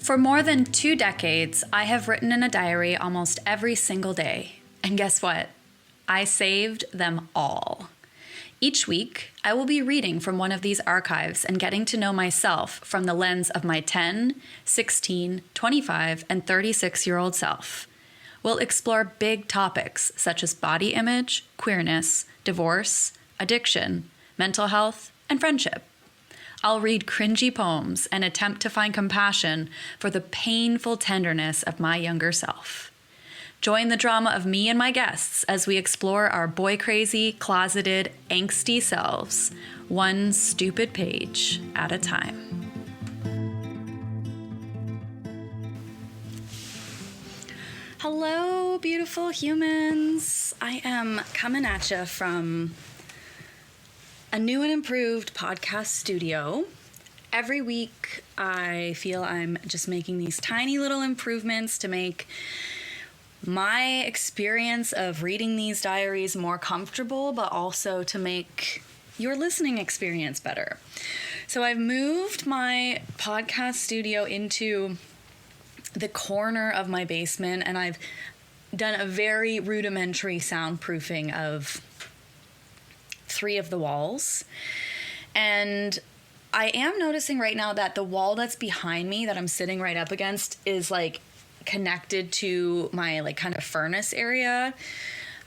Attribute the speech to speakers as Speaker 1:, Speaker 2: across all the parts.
Speaker 1: For more than 2 decades, I have written in a diary almost every single day. And guess what? I saved them all. Each week, I will be reading from one of these archives and getting to know myself from the lens of my 10, 16, 25, and 36-year-old self. We'll explore big topics such as body image, queerness, divorce, addiction, mental health, and friendship. I'll read cringy poems and attempt to find compassion for the painful tenderness of my younger self. Join the drama of me and my guests as we explore our boy-crazy, closeted, angsty selves, one stupid page at a time. Hello, beautiful humans. I am coming at you from a new and improved podcast studio. Every week, I feel I'm just making these tiny little improvements to make my experience of reading these diaries more comfortable, but also to make your listening experience better. So I've moved my podcast studio into the corner of my basement, and I've done a very rudimentary soundproofing of 3 of the walls. And I am noticing right now that the wall that's behind me that I'm sitting right up against is like connected to my like kind of furnace area.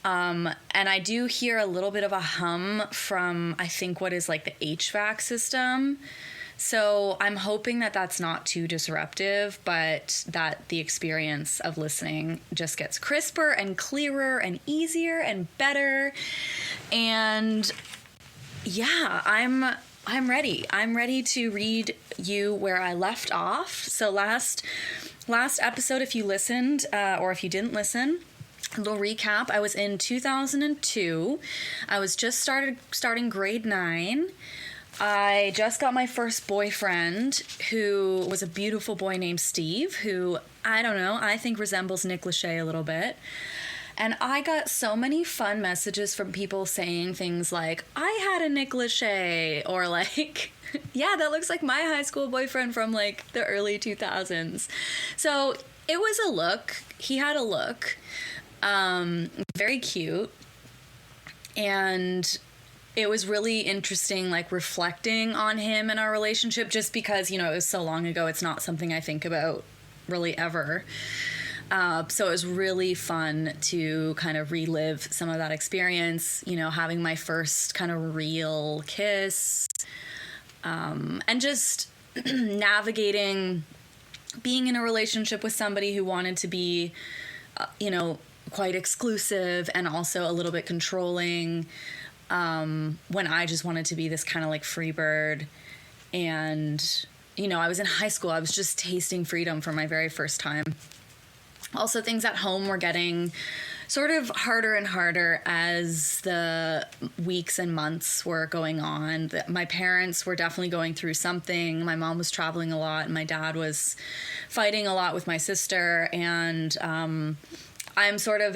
Speaker 1: And I do hear a little bit of a hum from, I think, what is like the HVAC system. So I'm hoping that that's not too disruptive, but that the experience of listening just gets crisper and clearer and easier and better. And yeah, I'm ready. I'm ready to read you where I left off. So last episode, if you listened, or if you didn't listen, a little recap. I was in 2002. I was just starting grade 9. I just got my first boyfriend, who was a beautiful boy named Steve, who, I don't know, I think resembles Nick Lachey a little bit. And I got so many fun messages from people saying things like, I had a Nick Lachey, or like, yeah, that looks like my high school boyfriend from like the early 2000s. So it was a look. He had a look. Very cute. And it was really interesting, like reflecting on him and our relationship, just because, you know, it was so long ago. It's not something I think about really ever. So it was really fun to kind of relive some of that experience, you know, having my first kind of real kiss, and just navigating being in a relationship with somebody who wanted to be, you know, quite exclusive and also a little bit controlling, when I just wanted to be this kind of like free bird. And, you know, I was in high school. I was just tasting freedom for my very first time. Also, things at home were getting sort of harder and harder as the weeks and months were going on. My parents were definitely going through something. My mom was traveling a lot, and my dad was fighting a lot with my sister. And I'm sort of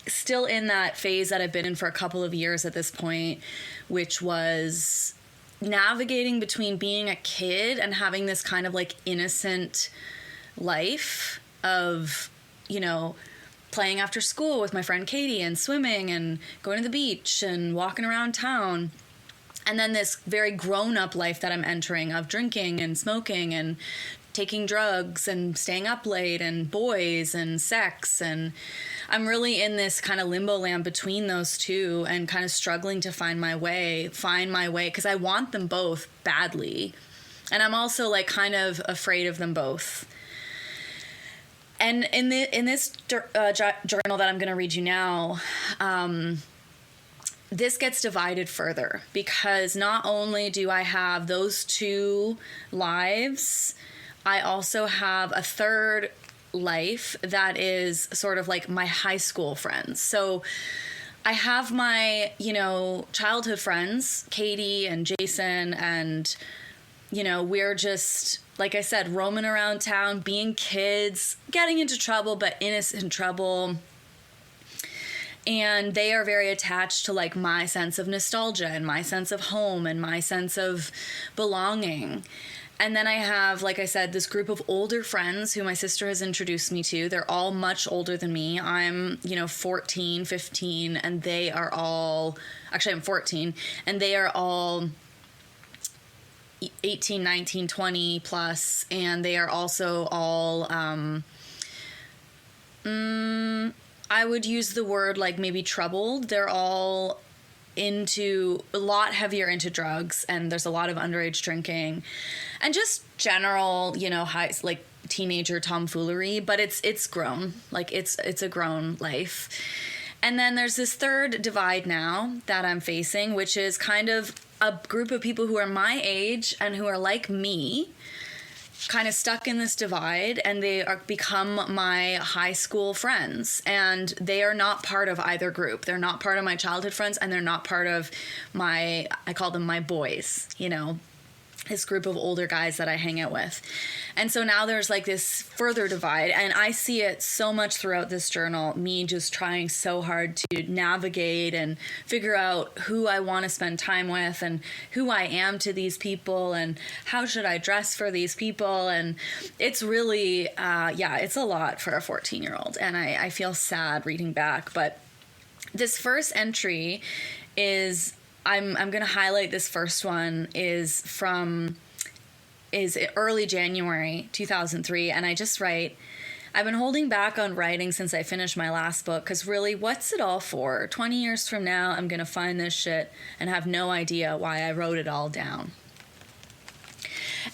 Speaker 1: still in that phase that I've been in for a couple of years at this point, which was navigating between being a kid and having this kind of like innocent life of, you know, playing after school with my friend Katie and swimming and going to the beach and walking around town. And then this very grown-up life that I'm entering of drinking and smoking and taking drugs and staying up late and boys and sex. And I'm really in this kind of limbo land between those two and kind of struggling to find my way, because I want them both badly. And I'm also like kind of afraid of them both. And in this journal that I'm going to read you now, this gets divided further, because not only do I have those 2 lives, I also have a third life that is sort of like my high school friends. So I have my, you know, childhood friends, Katie and Jason, and, you know, we're just, like I said, roaming around town, being kids, getting into trouble, but innocent trouble. And they are very attached to like my sense of nostalgia and my sense of home and my sense of belonging. And then I have, like I said, this group of older friends who my sister has introduced me to. They're all much older than me. I'm, 14, 15, and they are all, actually I'm 14, and they are all 18, 19, 20 plus, and they are also all, I would use the word like maybe troubled. They're all a lot heavier into drugs, and there's a lot of underage drinking and just general, high, like teenager tomfoolery, but it's grown, like it's a grown life. And then there's this third divide now that I'm facing, which is kind of a group of people who are my age and who are like me, kind of stuck in this divide, and they are become my high school friends, and they are not part of either group. They're not part of my childhood friends, and they're not part of I call them my boys, this group of older guys that I hang out with. And so now there's like this further divide, and I see it so much throughout this journal, me just trying so hard to navigate and figure out who I want to spend time with and who I am to these people and how should I dress for these people. And it's really, it's a lot for a 14-year-old, and I feel sad reading back. But this first entry is, I'm going to highlight this first one, is early January 2003, and I just write, I've been holding back on writing since I finished my last book, because really, what's it all for? 20 years from now, I'm going to find this shit and have no idea why I wrote it all down.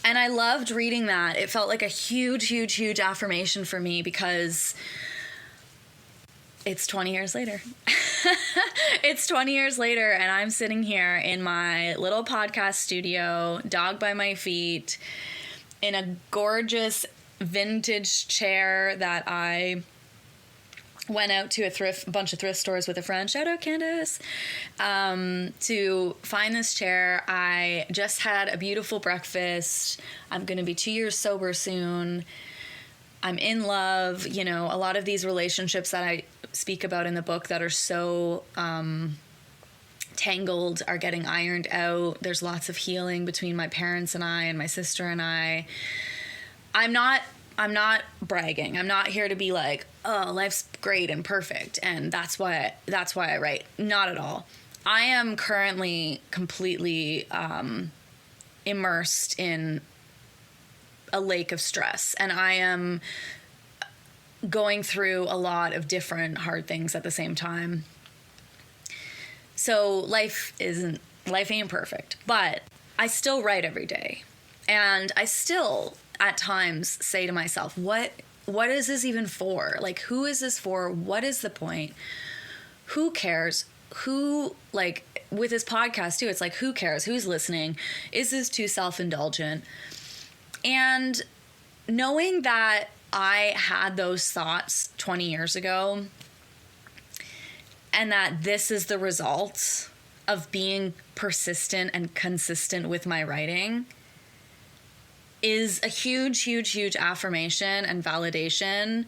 Speaker 1: And I loved reading that. It felt like a huge, huge, huge affirmation for me, because it's 20 years later. It's 20 years later, and I'm sitting here in my little podcast studio, dog by my feet, in a gorgeous vintage chair that I went out to a bunch of thrift stores with a friend, shout out Candace, to find this chair. I just had a beautiful breakfast. I'm going to be 2 years sober soon. I'm in love. A lot of these relationships that I speak about in the book that are so tangled are getting ironed out. There's lots of healing between my parents and I and my sister and I. I'm not bragging. I'm not here to be like, oh, life's great and perfect, and that's why I write. Not at all. I am currently completely immersed in a lake of stress, and I am going through a lot of different hard things at the same time. So life ain't perfect, but I still write every day, and I still at times say to myself, what is this even for? Like, who is this for? What is the point? Who cares? Who, like, with this podcast too, it's like, who cares? Who's listening? Is this too self-indulgent? And knowing that I had those thoughts 20 years ago, and that this is the result of being persistent and consistent with my writing, is a huge, huge, huge affirmation and validation.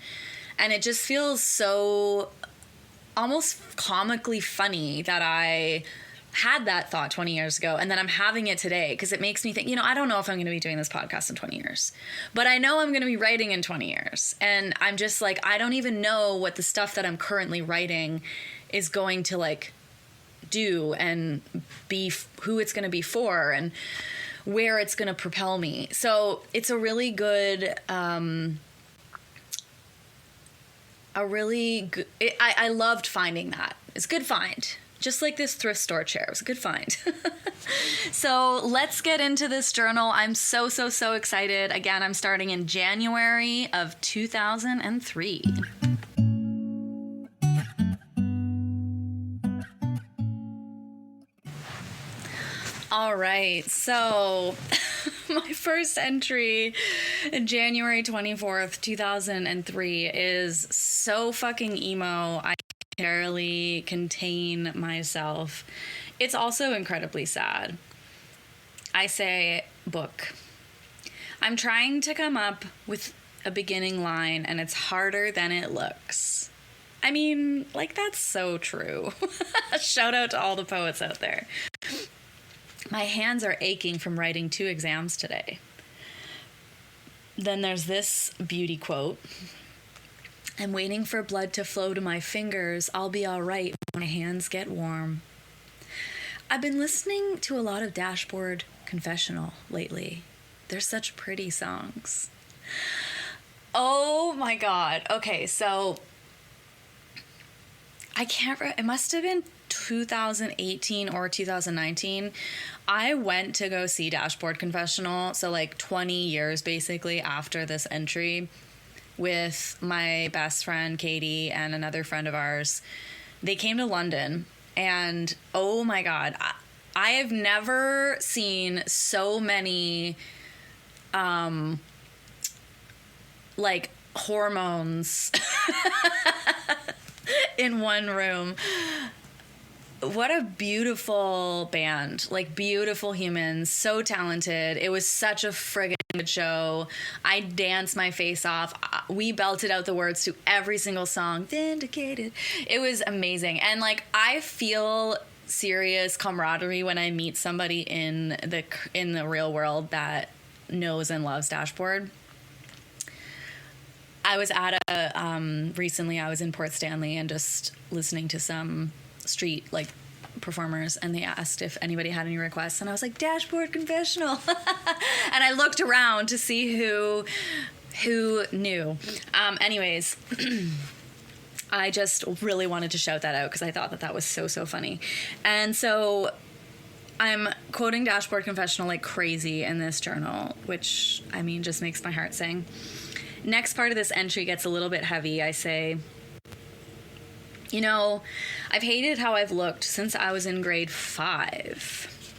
Speaker 1: And it just feels so almost comically funny that I had that thought 20 years ago, and then I'm having it today, because it makes me think, I don't know if I'm going to be doing this podcast in 20 years, but I know I'm going to be writing in 20 years. And I'm just like, I don't even know what the stuff that I'm currently writing is going to like do and be, who it's going to be for, and where it's going to propel me. So it's a really good, I loved finding that. It's a good find. Just like this thrift store chair. It was a good find. So let's get into this journal. I'm so, so, so excited. Again, I'm starting in January of 2003. All right, so my first entry, January 24th, 2003, is so fucking emo. I barely contain myself. It's also incredibly sad. I say, book. I'm trying to come up with a beginning line, and it's harder than it looks. I mean, like, that's so true. Shout out to all the poets out there. My hands are aching from writing 2 exams today. then there's this beauty quote. I'm waiting for blood to flow to my fingers. I'll be all right when my hands get warm. I've been listening to a lot of Dashboard Confessional lately. They're such pretty songs. Oh my God. Okay, so it must have been 2018 or 2019. I went to go see Dashboard Confessional, so like 20 years basically after this entry, with my best friend Katie and another friend of ours. They came to London, and oh my God, I have never seen so many like hormones in one room. What a beautiful band, like beautiful humans, so talented. It was such a friggin' good show. I danced my face off. We belted out the words to every single song. Vindicated. It was amazing. And like, I feel serious camaraderie when I meet somebody in the real world that knows and loves Dashboard. I was at recently I was in Port Stanley and just listening to some street like performers, and they asked if anybody had any requests, and I was like, Dashboard Confessional. And I looked around to see who knew. Anyways, I just really wanted to shout that out because I thought that was so funny. And so I'm quoting Dashboard Confessional like crazy in this journal, which I mean just makes my heart sing. Next part of this entry gets a little bit heavy. I say, you know, I've hated how I've looked since I was in grade 5.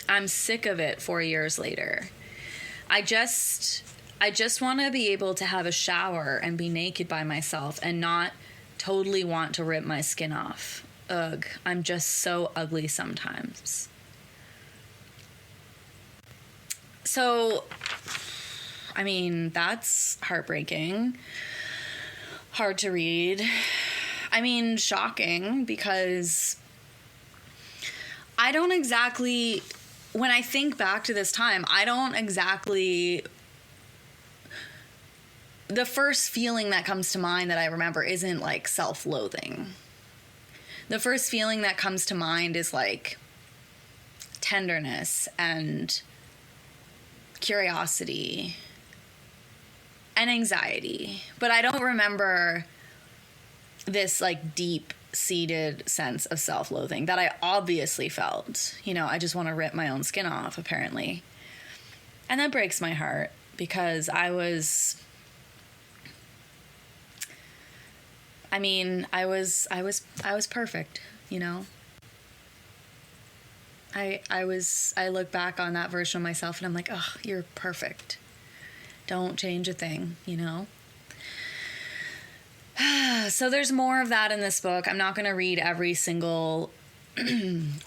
Speaker 1: I'm sick of it 4 years later. I just want to be able to have a shower and be naked by myself and not totally want to rip my skin off. Ugh, I'm just so ugly sometimes. So, I mean, that's heartbreaking. Hard to read. I mean, shocking, because I don't exactly, when I think back to this time, I don't exactly, the first feeling that comes to mind that I remember isn't like self-loathing. The first feeling that comes to mind is like tenderness and curiosity and anxiety. But I don't remember this like deep-seated sense of self-loathing that I obviously felt. You know, I just want to rip my own skin off, apparently. And that breaks my heart because I was perfect, you know. I look back on that version of myself and I'm like, oh, you're perfect. Don't change a thing, you know. So there's more of that in this book. I'm not going to read every single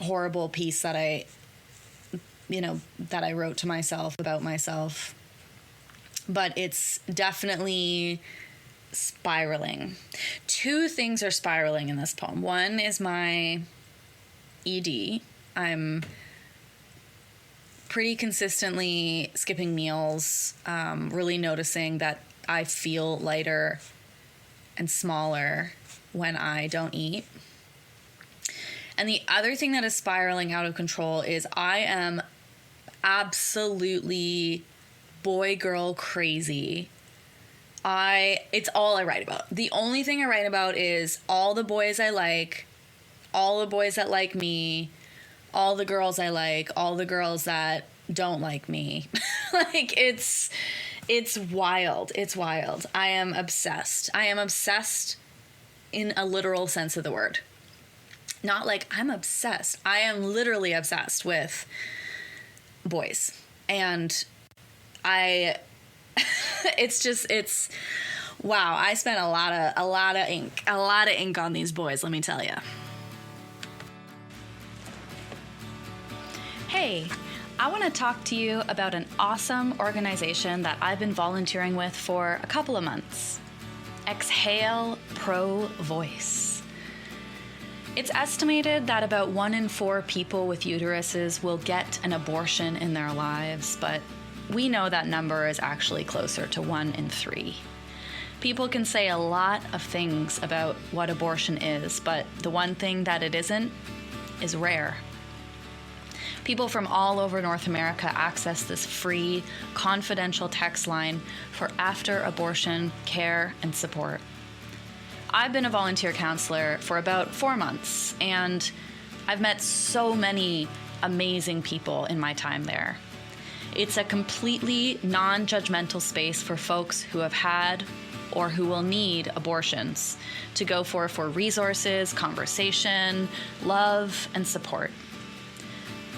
Speaker 1: horrible piece that I wrote to myself about myself. But it's definitely spiraling. 2 things are spiraling in this poem. One is my ED. I'm pretty consistently skipping meals, really noticing that I feel lighter and smaller when I don't eat. And the other thing that is spiraling out of control is I am absolutely boy-girl crazy. It's all I write about. The only thing I write about is all the boys I like, all the boys that like me, all the girls I like, all the girls that don't like me. Like, it's wild. It's wild. I am obsessed. I am obsessed in a literal sense of the word. Not like I'm obsessed. I am literally obsessed with boys. And wow, I spent a lot of ink on these boys, let me tell you. Hey, I want to talk to you about an awesome organization that I've been volunteering with for a couple of months. Exhale Pro Voice. It's estimated that about 1 in 4 people with uteruses will get an abortion in their lives, but we know that number is actually closer to 1 in 3. People can say a lot of things about what abortion is, but the one thing that it isn't is rare. People from all over North America access this free, confidential text line for after-abortion care and support. I've been a volunteer counselor for about 4 months, and I've met so many amazing people in my time there. It's a completely non-judgmental space for folks who have had or who will need abortions to go for resources, conversation, love, and support.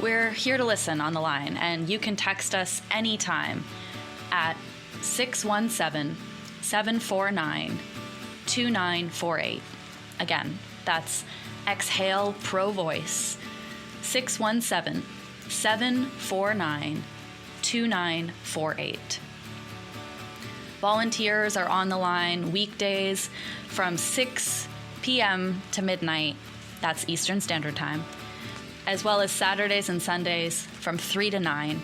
Speaker 1: We're here to listen on the line, and you can text us anytime at 617-749-2948. Again, that's Exhale Pro Voice, 617-749-2948. Volunteers are on the line weekdays from 6 p.m. to midnight, that's Eastern Standard Time, as well as Saturdays and Sundays from 3 to 9.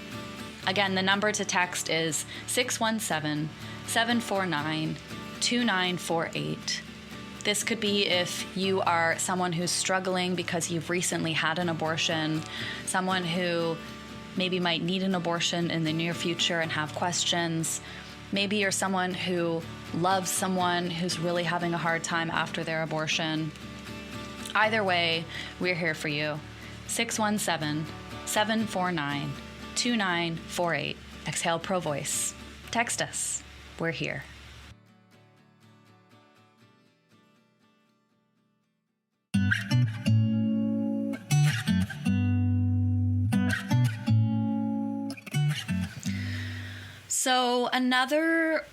Speaker 1: Again, the number to text is 617-749-2948. This could be if you are someone who's struggling because you've recently had an abortion, someone who maybe might need an abortion in the near future and have questions. Maybe you're someone who loves someone who's really having a hard time after their abortion. Either way, we're here for you. 617-749-2948. Exhale Pro Voice. Text us. We're here. So another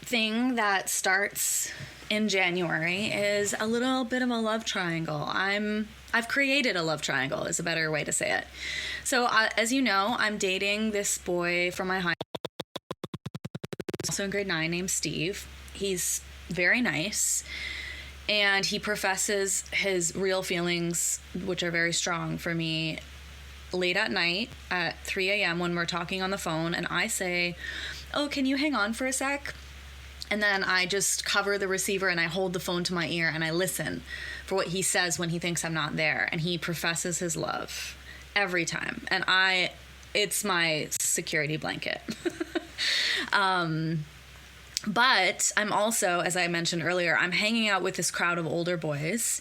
Speaker 1: thing that starts in January is a little bit of a love triangle. I've created a love triangle is a better way to say it. So as you know, I'm dating this boy from my high school, also in grade 9, named Steve. He's very nice, and he professes his real feelings, which are very strong for me, late at night at 3 a.m. when we're talking on the phone, and I say, "Oh, can you hang on for a sec?" And then I just cover the receiver and I hold the phone to my ear and I listen for what he says when he thinks I'm not there. And he professes his love every time. And it's my security blanket. But I'm also, as I mentioned earlier, I'm hanging out with this crowd of older boys,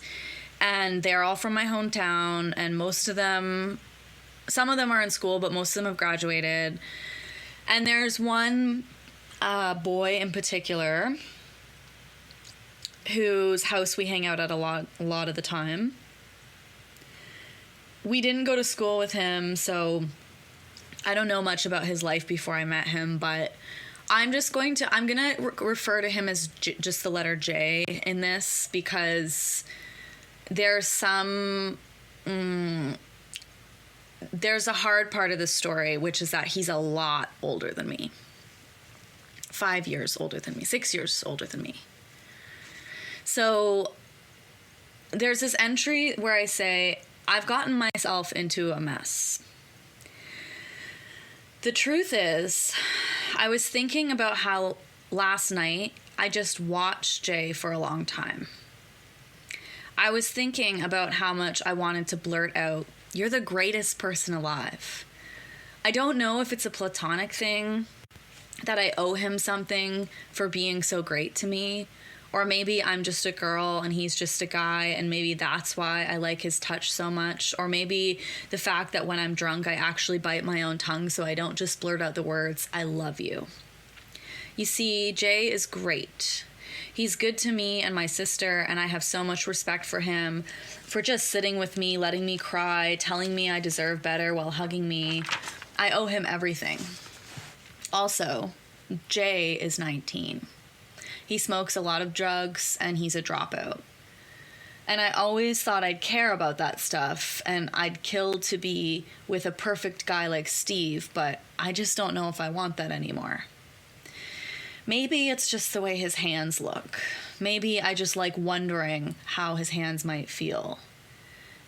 Speaker 1: and they're all from my hometown, and some of them are in school, but most of them have graduated. And there's one boy in particular whose house we hang out at a lot of the time. We didn't go to school with him, so I don't know much about his life before I met him, but I'm going to refer to him as just the letter J in this, because there's a hard part of the story, which is that he's a lot older than me. 5 years older than me, 6 years older than me. So there's this entry where I say, I've gotten myself into a mess. The truth is, I was thinking about how last night I just watched Jay for a long time. I was thinking about how much I wanted to blurt out, "You're the greatest person alive." I don't know if it's a platonic thing, that I owe him something for being so great to me, or maybe I'm just a girl and he's just a guy, and maybe that's why I like his touch so much, or maybe the fact that when I'm drunk I actually bite my own tongue so I don't just blurt out the words, "I love you." You see, Jay is great. He's good to me and my sister, and I have so much respect for him, for just sitting with me, letting me cry, telling me I deserve better while hugging me. I owe him everything. Also, Jay is 19. He smokes a lot of drugs, and he's a dropout. And I always thought I'd care about that stuff, and I'd kill to be with a perfect guy like Steve, but I just don't know if I want that anymore. Maybe it's just the way his hands look. Maybe I just like wondering how his hands might feel.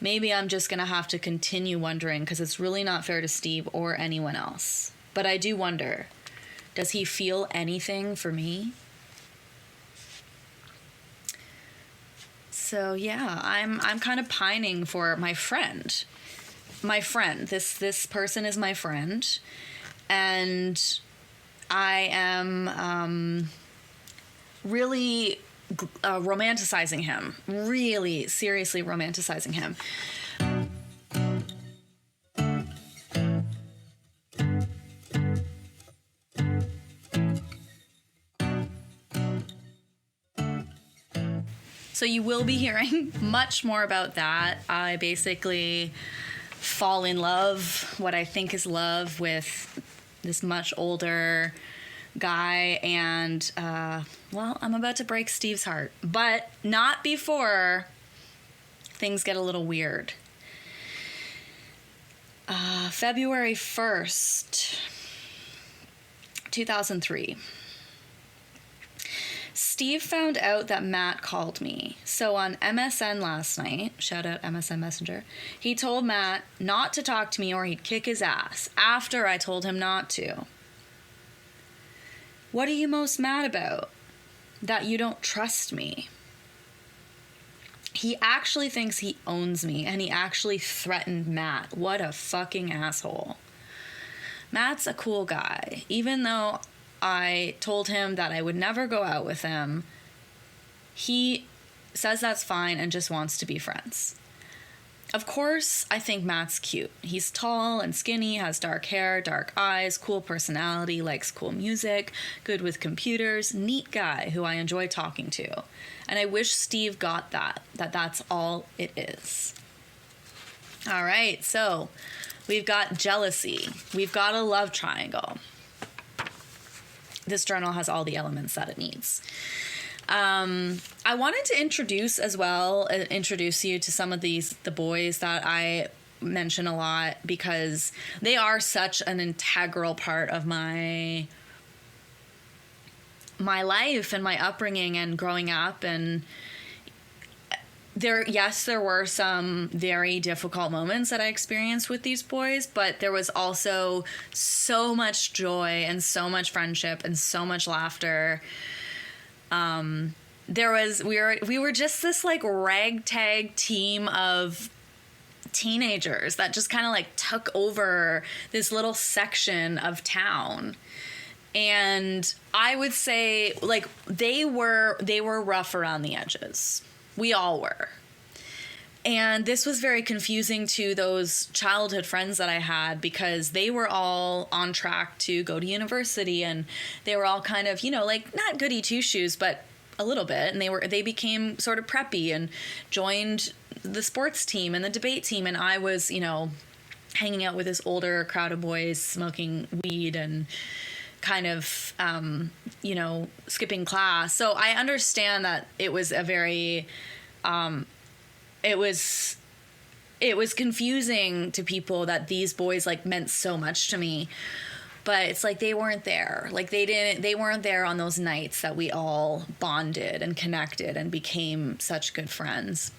Speaker 1: Maybe I'm just going to have to continue wondering, because it's really not fair to Steve or anyone else. But I do wonder, does he feel anything for me? So yeah, I'm kind of pining for my friend. This person is my friend, and I am really romanticizing him. Really seriously romanticizing him. So you will be hearing much more about that. I basically fall in love, what I think is love, with this much older guy, and well, I'm about to break Steve's heart, but not before things get a little weird. February 1st, 2003. Steve found out that Matt called me. So on MSN last night, shout out MSN Messenger, he told Matt not to talk to me or he'd kick his ass after I told him not to. What are you most mad about? That you don't trust me. He actually thinks he owns me, and he actually threatened Matt. What a fucking asshole. Matt's a cool guy. Even though I told him that I would never go out with him, he says that's fine and just wants to be friends. Of course, I think Matt's cute. He's tall and skinny, has dark hair, dark eyes, cool personality, likes cool music, good with computers, neat guy who I enjoy talking to. And I wish Steve got that's all it is. All right, so we've got jealousy. We've got a love triangle. This journal has all the elements that it needs. I wanted to introduce you to some of the boys that I mention a lot, because they are such an integral part of my life and my upbringing and growing up. And there were some very difficult moments that I experienced with these boys, but there was also so much joy and so much friendship and so much laughter. We were just this like ragtag team of teenagers that just kind of like took over this little section of town. And I would say like they were rough around the edges. We all were. And this was very confusing to those childhood friends that I had, because they were all on track to go to university, and they were all kind of, like not goody two shoes, but a little bit. And they became sort of preppy and joined the sports team and the debate team. And I was, hanging out with this older crowd of boys, smoking weed and kind of, skipping class. So I understand that it was a very, it was confusing to people that these boys like meant so much to me, but it's like they weren't there. Like they weren't there on those nights that we all bonded and connected and became such good friends.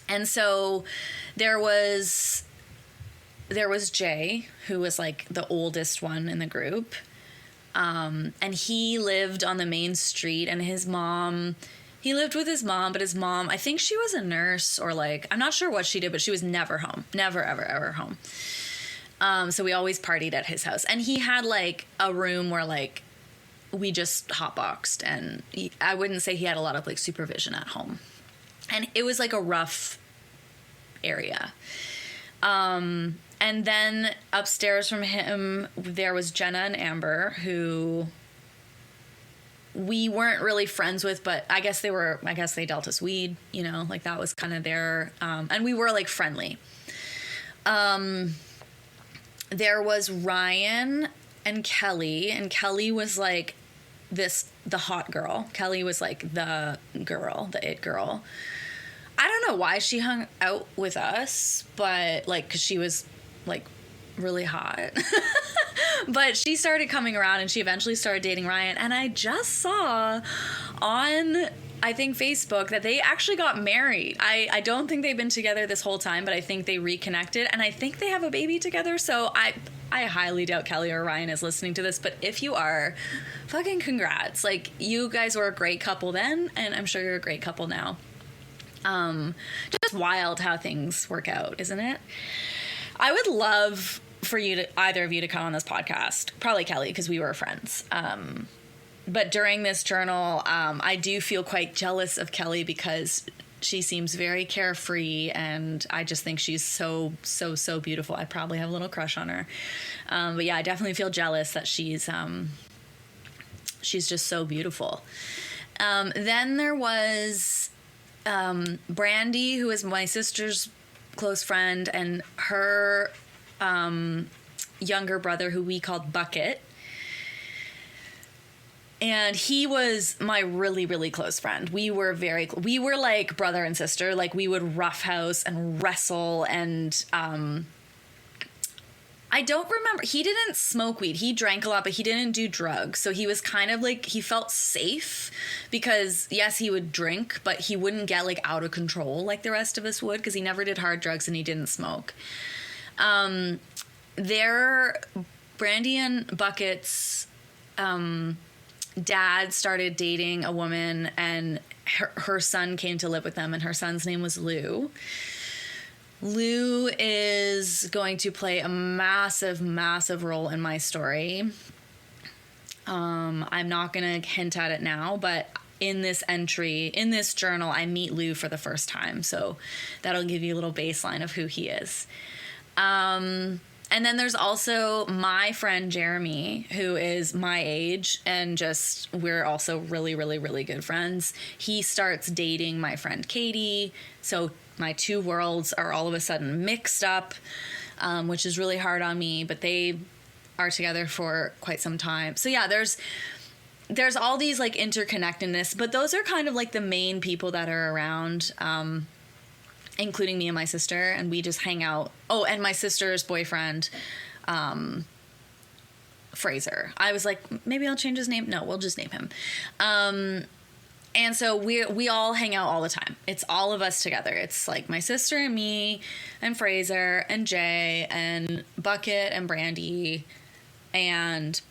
Speaker 1: And so there was Jay, who was like the oldest one in the group. And he lived on the main street, and he lived with his mom, but his mom, I think she was a nurse, or like, I'm not sure what she did, but she was never home. Never, ever, ever home. So we always partied at his house. And he had like a room where like we just hotboxed, and I wouldn't say he had a lot of like supervision at home. And it was like a rough area. And then upstairs from him, there was Jenna and Amber, who we weren't really friends with, but I guess they dealt us weed, like that was kind of their, and we were like friendly. There was Ryan and Kelly was like the hot girl. Kelly was like the it girl. I don't know why she hung out with us, but like, 'cause she was like really hot. But she started coming around, and she eventually started dating Ryan. And I just saw on I think Facebook, that they actually got married. I don't think they've been together this whole time, but I think they reconnected, and I think they have a baby together. So I highly doubt Kelly or Ryan is listening to this, but if you are, fucking congrats. Like, you guys were a great couple then, and I'm sure you're a great couple now. Just wild how things work out, isn't it? I would love for either of you to come on this podcast. Probably Kelly, because we were friends. But during this journal, I do feel quite jealous of Kelly because she seems very carefree, and I just think she's so beautiful. I probably have a little crush on her. But yeah, I definitely feel jealous that she's just so beautiful. Then there was Brandy, who is my sister's close friend, and her younger brother, who we called Bucket. And he was my really, really close friend. We were like brother and sister. Like, we would roughhouse and wrestle, and I don't remember. He didn't smoke weed. He drank a lot, but he didn't do drugs. So he was kind of like, he felt safe because, yes, he would drink, but he wouldn't get like out of control like the rest of us would, because he never did hard drugs and he didn't smoke. Brandy and Bucket's dad started dating a woman, and her son came to live with them, and her son's name was Lou. Lou is going to play a massive role in my story. I'm not going to hint at it now, but in this journal, I meet Lou for the first time. So that'll give you a little baseline of who he is. And then there's also my friend Jeremy, who is my age, and we're also really, really, really good friends. He starts dating my friend Katie, so my two worlds are all of a sudden mixed up, which is really hard on me, but they are together for quite some time. So yeah, there's all these like interconnectedness, but those are kind of like the main people that are around, including me and my sister, and we just hang out. Oh, and my sister's boyfriend, Fraser. I was like, maybe I'll change his name. No, we'll just name him. And so we all hang out all the time. It's all of us together. It's like my sister and me and Fraser and Jay and Bucket and Brandy, and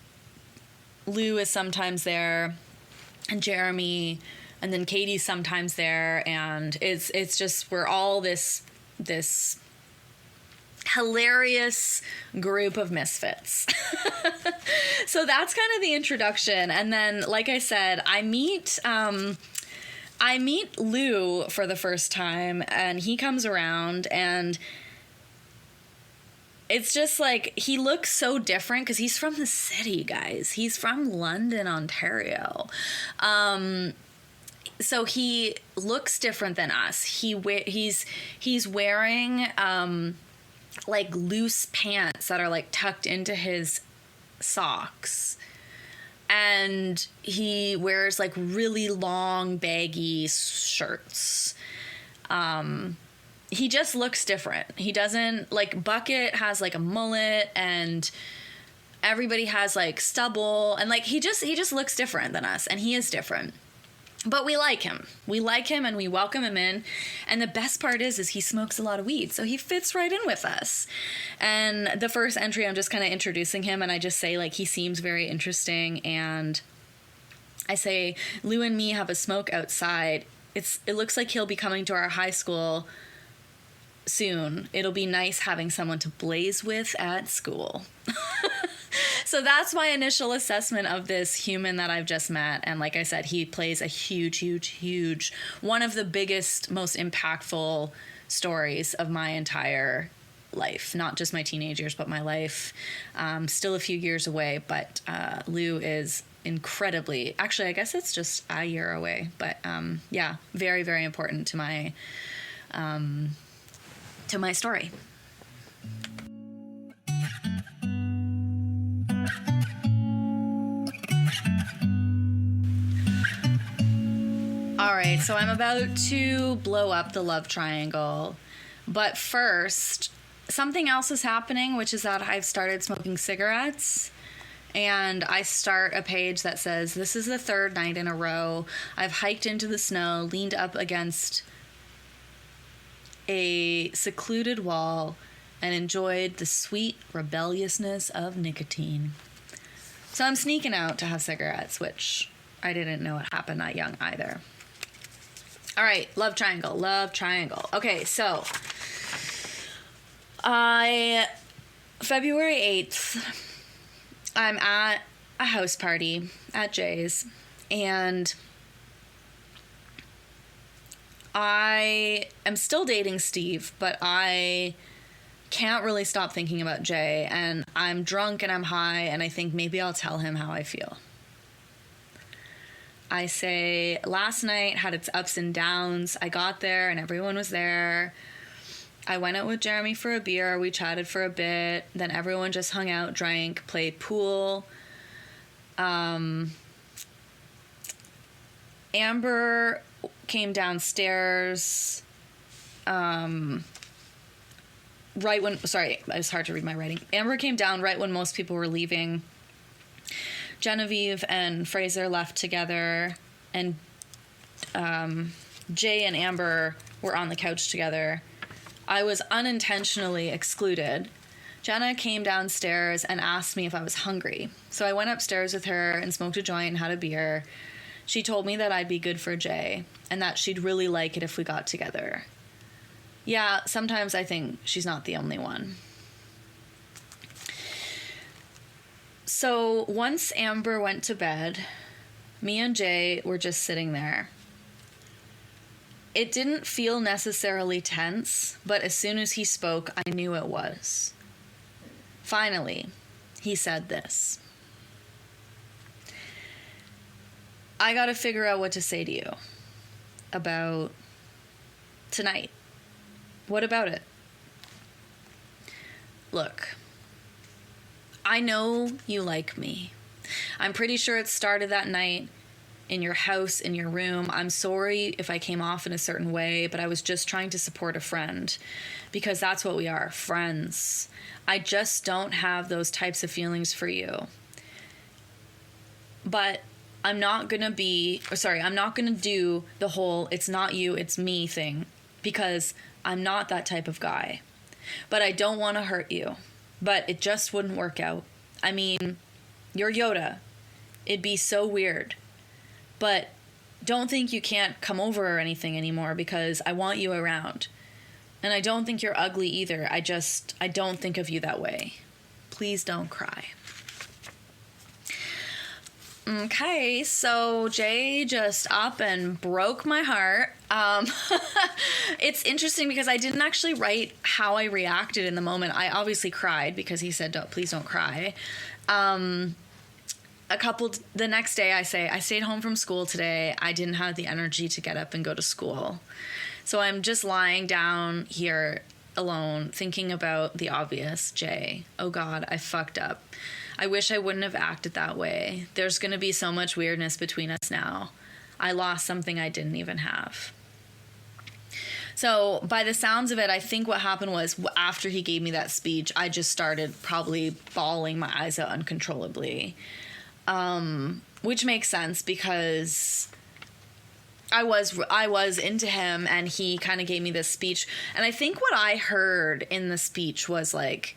Speaker 1: Lou is sometimes there, and Jeremy, and then Katie's sometimes there, and it's just, we're all this hilarious group of misfits. So that's kind of the introduction. And then, like I said, I meet Lou for the first time, and he comes around, and it's just like, he looks so different because he's from the city, guys. He's from London, Ontario. So he looks different than us. He's wearing like loose pants that are like tucked into his socks, and he wears like really long baggy shirts. He just looks different. He doesn't, like, Bucket has like a mullet, and everybody has like stubble, and like he just looks different than us, and he is different. But we like him. We like him, and we welcome him in. And the best part is he smokes a lot of weed, so he fits right in with us. And the first entry, I'm just kind of introducing him, and I just say, like, he seems very interesting. And I say, Lou and me have a smoke outside. It looks like he'll be coming to our high school soon. It'll be nice having someone to blaze with at school. So that's my initial assessment of this human that I've just met. And like I said, he plays a huge, one of the biggest, most impactful stories of my entire life. Not just my teenage years, but my life. Still a few years away, but Lou is incredibly, actually, I guess it's just a year away. But yeah, very, very important to my story. All right, so I'm about to blow up the love triangle. But first, something else is happening, which is that I've started smoking cigarettes. And I start a page that says, this is the third night in a row I've hiked into the snow, leaned up against a secluded wall, and enjoyed the sweet rebelliousness of nicotine. So I'm sneaking out to have cigarettes, which I didn't know it happened that young either. All right, love triangle. Okay, so February 8th, I'm at a house party at Jay's, and I am still dating Steve, but I can't really stop thinking about Jay, and I'm drunk and I'm high, and I think maybe I'll tell him how I feel. I say, last night had its ups and downs. I got there and everyone was there. I went out with Jeremy for a beer. We chatted for a bit. Then everyone just hung out, drank, played pool. Amber came downstairs it's hard to read my writing. Amber came down right when most people were leaving. Genevieve and Fraser left together, and Jay and Amber were on the couch together. I was unintentionally excluded. Jenna came downstairs and asked me if I was hungry. So I went upstairs with her and smoked a joint and had a beer. She told me that I'd be good for Jay and that she'd really like it if we got together. Yeah, sometimes I think she's not the only one. So once Amber went to bed, me and Jay were just sitting there. It didn't feel necessarily tense, but as soon as he spoke, I knew it was. Finally, he said this. I gotta figure out what to say to you about tonight. What about it? Look, I know you like me. I'm pretty sure it started that night in your house, in your room. I'm sorry if I came off in a certain way, but I was just trying to support a friend because that's what we are, friends. I just don't have those types of feelings for you. But I'm not going to do the whole it's not you, it's me thing because I'm not that type of guy. But I don't want to hurt you. But it just wouldn't work out. I mean, you're Yoda. It'd be so weird. But don't think you can't come over or anything anymore because I want you around. And I don't think you're ugly either. I don't think of you that way. Please don't cry. Okay, so Jay just up and broke my heart. It's interesting because I didn't actually write how I reacted in the moment. I obviously cried because he said, please don't cry. The next day I stayed home from school today. I didn't have the energy to get up and go to school. So I'm just lying down here alone thinking about the obvious. Jay, oh God, I fucked up. I wish I wouldn't have acted that way. There's going to be so much weirdness between us now. I lost something I didn't even have. So by the sounds of it, I think what happened was after he gave me that speech, I just started probably bawling my eyes out uncontrollably, which makes sense because I was into him and he kind of gave me this speech. And I think what I heard in the speech was like,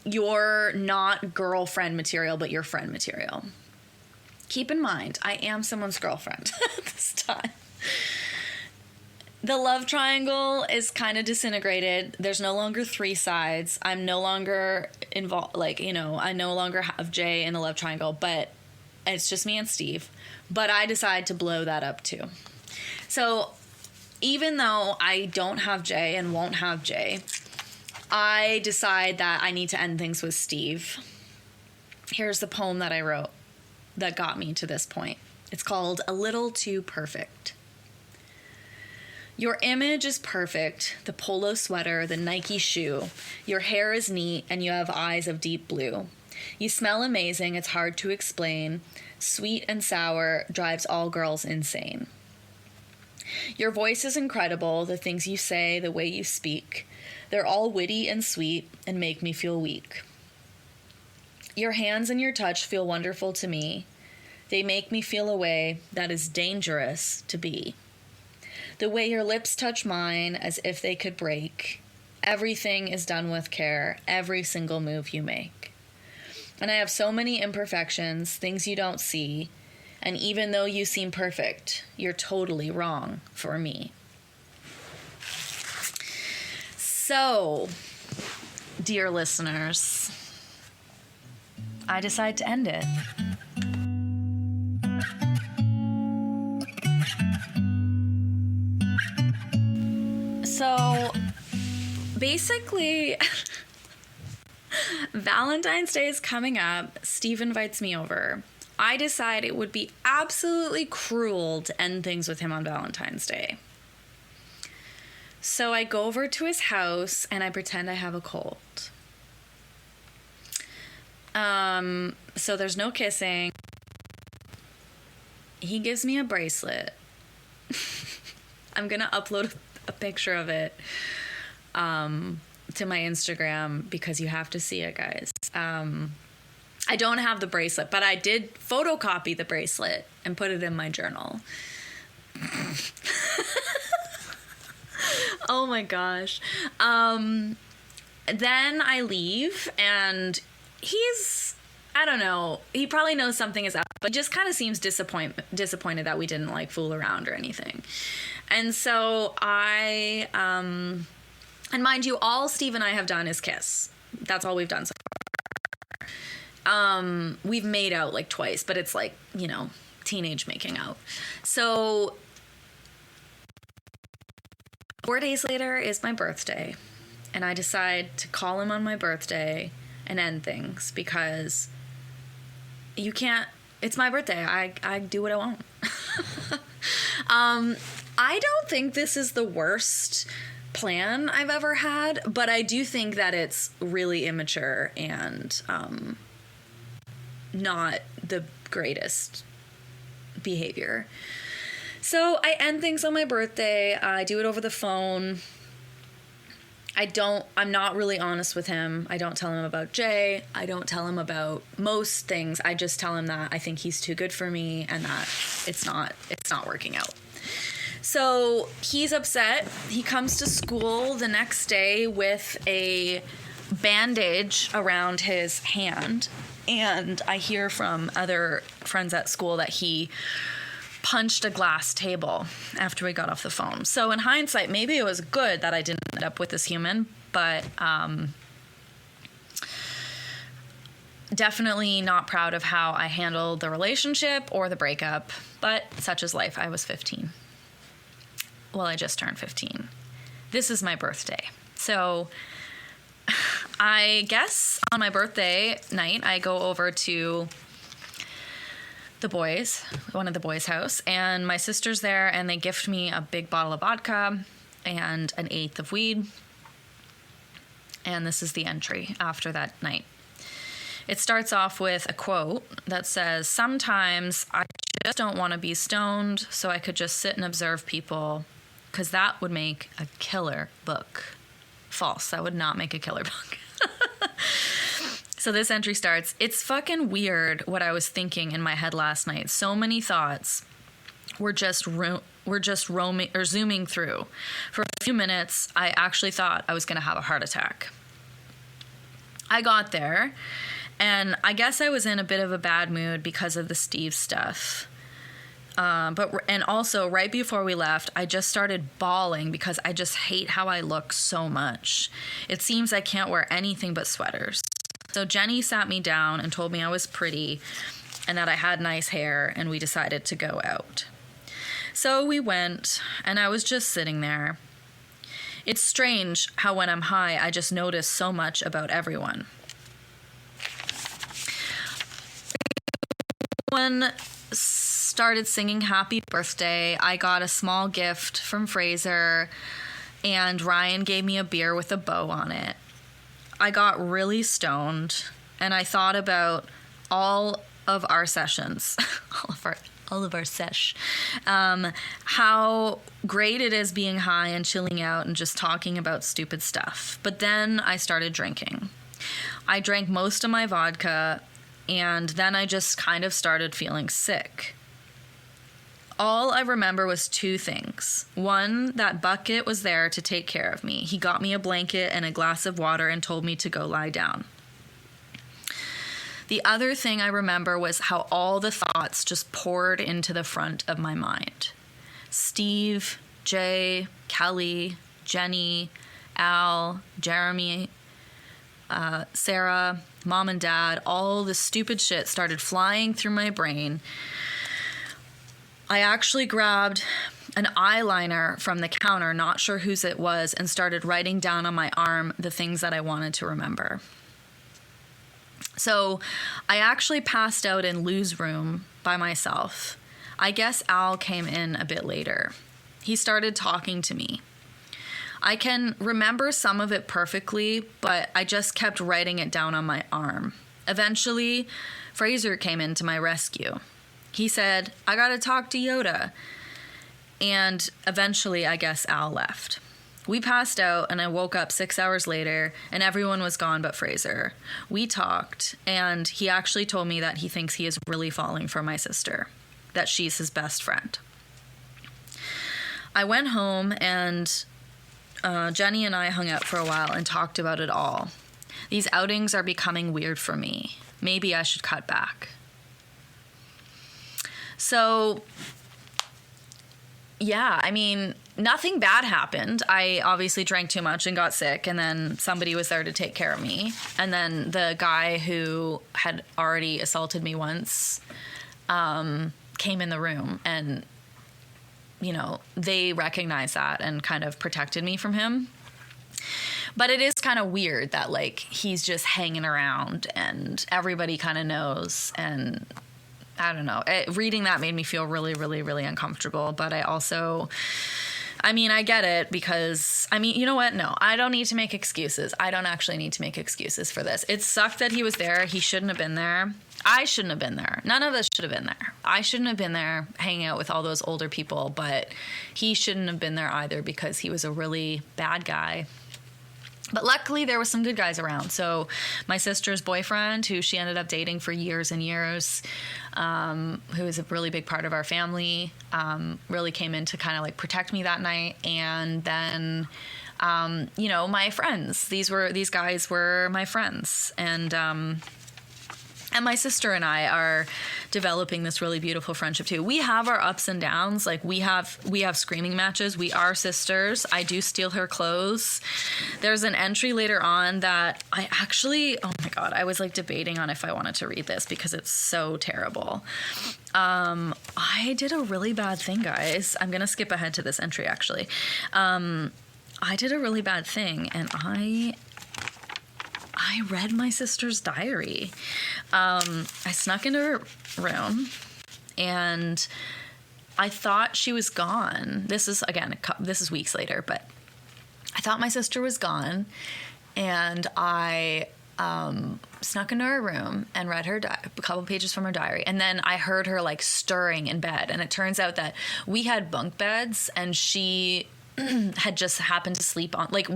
Speaker 1: you're not girlfriend material, but you're friend material. Keep in mind, I am someone's girlfriend at this time. The love triangle is kind of disintegrated. There's no longer three sides. I'm no longer involved, I no longer have Jay in the love triangle, but it's just me and Steve. But I decide to blow that up too. So even though I don't have Jay and won't have Jay, I decide that I need to end things with Steve. Here's the poem that I wrote that got me to this point. It's called A Little Too Perfect. Your image is perfect, the polo sweater, the Nike shoe. Your hair is neat and you have eyes of deep blue. You smell amazing, it's hard to explain. Sweet and sour drives all girls insane. Your voice is incredible, the things you say, the way you speak. They're all witty and sweet and make me feel weak. Your hands and your touch feel wonderful to me. They make me feel a way that is dangerous to be. The way your lips touch mine as if they could break. Everything is done with care, every single move you make. And I have so many imperfections, things you don't see. And even though you seem perfect, you're totally wrong for me. So, dear listeners, I decide to end it. So, basically, Valentine's Day is coming up. Steve invites me over. I decide it would be absolutely cruel to end things with him on Valentine's Day. So I go over to his house and I pretend I have a cold. So there's no kissing. He gives me a bracelet. I'm going to upload a picture of it to my Instagram because you have to see it, guys. I don't have the bracelet, but I did photocopy the bracelet and put it in my journal. Oh my gosh. Then I leave and I don't know, he probably knows something is up, but just kind of seems disappointed that we didn't like fool around or anything. And so and mind you, all Steve and I have done is kiss. That's all we've done so far. We've made out like twice, but it's like, teenage making out. So 4 days later is my birthday, and I decide to call him on my birthday and end things because you can't, it's my birthday. I do what I want. I don't think this is the worst plan I've ever had, but I do think that it's really immature and not the greatest behavior. So I end things on my birthday. I do it over the phone. I'm not really honest with him. I don't tell him about Jay. I don't tell him about most things. I just tell him that I think he's too good for me and that it's not working out. So he's upset. He comes to school the next day with a bandage around his hand. And I hear from other friends at school that he punched a glass table after we got off the phone. So in hindsight, maybe it was good that I didn't end up with this human, but definitely not proud of how I handled the relationship or the breakup, but such is life. I was 15. Well, I just turned 15. This is my birthday. So I guess on my birthday night, I go over to one of the boys' house, and my sister's there, and they gift me a big bottle of vodka and an eighth of weed. And this is the entry after that night. It starts off with a quote that says, "Sometimes I just don't want to be stoned, so I could just sit and observe people, because that would make a killer book." False. That would not make a killer book. So this entry starts, "It's fucking weird what I was thinking in my head last night. So many thoughts were just roaming or zooming through. For a few minutes, I actually thought I was going to have a heart attack. I got there, and I guess I was in a bit of a bad mood because of the Steve stuff. And also, right before we left, I just started bawling because I just hate how I look so much. It seems I can't wear anything but sweaters. So Jenny sat me down and told me I was pretty and that I had nice hair, and we decided to go out. So we went, and I was just sitting there. It's strange how when I'm high, I just notice so much about everyone. When started singing happy birthday, I got a small gift from Fraser, and Ryan gave me a beer with a bow on it. I got really stoned, and I thought about all of our sessions, all of our sesh, how great it is being high and chilling out and just talking about stupid stuff. But then I started drinking. I drank most of my vodka, and then I just kind of started feeling sick. All I remember was two things. One, that Bucket was there to take care of me. He got me a blanket and a glass of water and told me to go lie down. The other thing I remember was how all the thoughts just poured into the front of my mind. Steve, Jay, Kelly, Jenny, Al, Jeremy, Sarah, mom and dad, all the stupid shit started flying through my brain. I actually grabbed an eyeliner from the counter, not sure whose it was, and started writing down on my arm the things that I wanted to remember. So I actually passed out in Lou's room by myself. I guess Al came in a bit later. He started talking to me. I can remember some of it perfectly, but I just kept writing it down on my arm. Eventually, Fraser came in to my rescue. He said, "I gotta talk to Yoda." And eventually, I guess Al left. We passed out, and I woke up 6 hours later, and everyone was gone but Fraser. We talked, and he actually told me that he thinks he is really falling for my sister, that she's his best friend. I went home, and Jenny and I hung out for a while and talked about it all. These outings are becoming weird for me. Maybe I should cut back. So, yeah, I mean, nothing bad happened. I obviously drank too much and got sick, and then somebody was there to take care of me. And then the guy who had already assaulted me once came in the room, and, you know, they recognized that and kind of protected me from him. But it is kind of weird that, like, he's just hanging around and everybody kind of knows, and I don't know. Reading that made me feel really, really, really uncomfortable. But I also, I mean, I get it because, I mean, you know what? No, I don't need to make excuses. I don't actually need to make excuses for this. It sucked that he was there. He shouldn't have been there. I shouldn't have been there. None of us should have been there. I shouldn't have been there hanging out with all those older people, but he shouldn't have been there either because he was a really bad guy. But luckily, there were some good guys around. So my sister's boyfriend, who she ended up dating for years and years, who is a really big part of our family, really came in to kind of like protect me that night. And then, you know, my friends. These guys were my friends. And my sister and I are developing this really beautiful friendship too. We have our ups and downs. Like we have screaming matches. We are sisters. I do steal her clothes. There's an entry later on that I actually, oh my God, I was like debating on if I wanted to read this because it's so terrible. I did a really bad thing, guys. I'm going to skip ahead to this entry actually. I did a really bad thing, and I read my sister's diary. I snuck into her room, and I thought she was gone. This is weeks later, but I thought my sister was gone, and I snuck into her room and read her a couple pages from her diary, and then I heard her like stirring in bed, and it turns out that we had bunk beds, and she had just happened to sleep on, like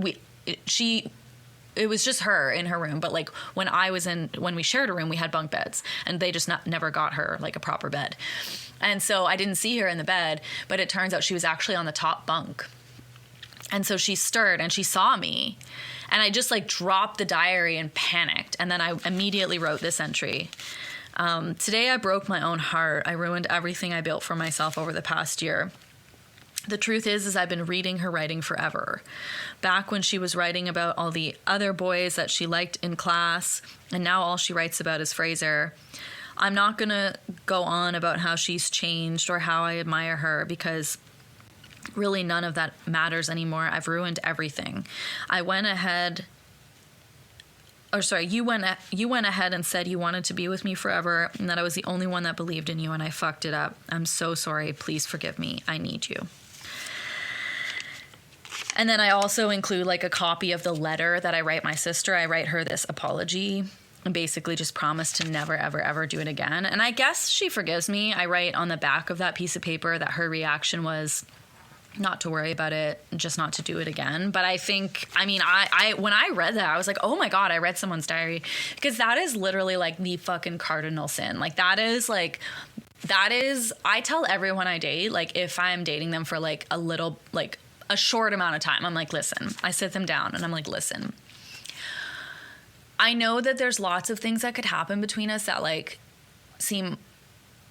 Speaker 1: it was just her in her room, but like when we shared a room, we had bunk beds, and they just never got her like a proper bed. And so I didn't see her in the bed, but it turns out she was actually on the top bunk. And so she stirred and she saw me, and I just like dropped the diary and panicked. And then I immediately wrote this entry. Today I broke my own heart. I ruined everything I built for myself over the past year. The truth is I've been reading her writing forever. Back when she was writing about all the other boys that she liked in class, and now all she writes about is Fraser. I'm not going to go on about how she's changed or how I admire her, because really none of that matters anymore. I've ruined everything. You went ahead and said you wanted to be with me forever, and that I was the only one that believed in you, and I fucked it up. I'm so sorry. Please forgive me. I need you. And then I also include like a copy of the letter that I write my sister. I write her this apology and basically just promised to never, ever, ever do it again. And I guess she forgives me. I write on the back of that piece of paper that her reaction was not to worry about it, just not to do it again. But I think, I mean, I when I read that, I was like, oh my God, I read someone's diary. Because that is literally like the fucking cardinal sin. Like that is, I tell everyone I date, like if I'm dating them for like a little, like a short amount of time, I'm like, listen, I sit them down and I'm like, listen, I know that there's lots of things that could happen between us that like seem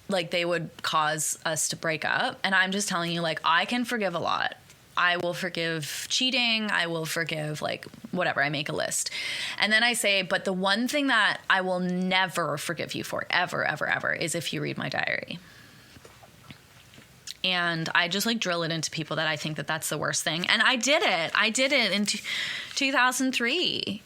Speaker 1: like they would cause us to break up. And I'm just telling you, like, I can forgive a lot. I will forgive cheating. I will forgive, like, whatever. I make a list. And then I say, but the one thing that I will never forgive you for, ever, ever, ever, is if you read my diary. And I just, like, drill it into people that I think that that's the worst thing. And I did it. I did it in 2003.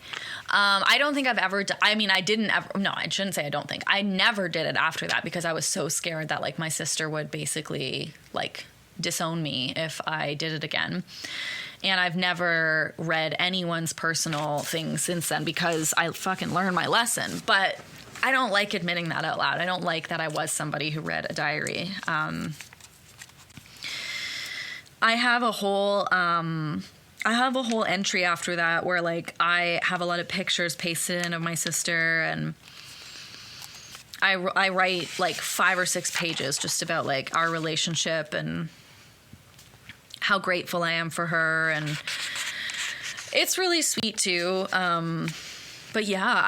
Speaker 1: I don't think I've ever I mean, I didn't ever, no, I shouldn't say I don't think. I never did it after that because I was so scared that, like, my sister would basically, like, disown me if I did it again. And I've never read anyone's personal things since then because I fucking learned my lesson. But I don't like admitting that out loud. I don't like that I was somebody who read a diary. I have a whole entry after that where, like, I have a lot of pictures pasted in of my sister, and I write like 5 or 6 pages just about, like, our relationship and how grateful I am for her, and it's really sweet too. But yeah,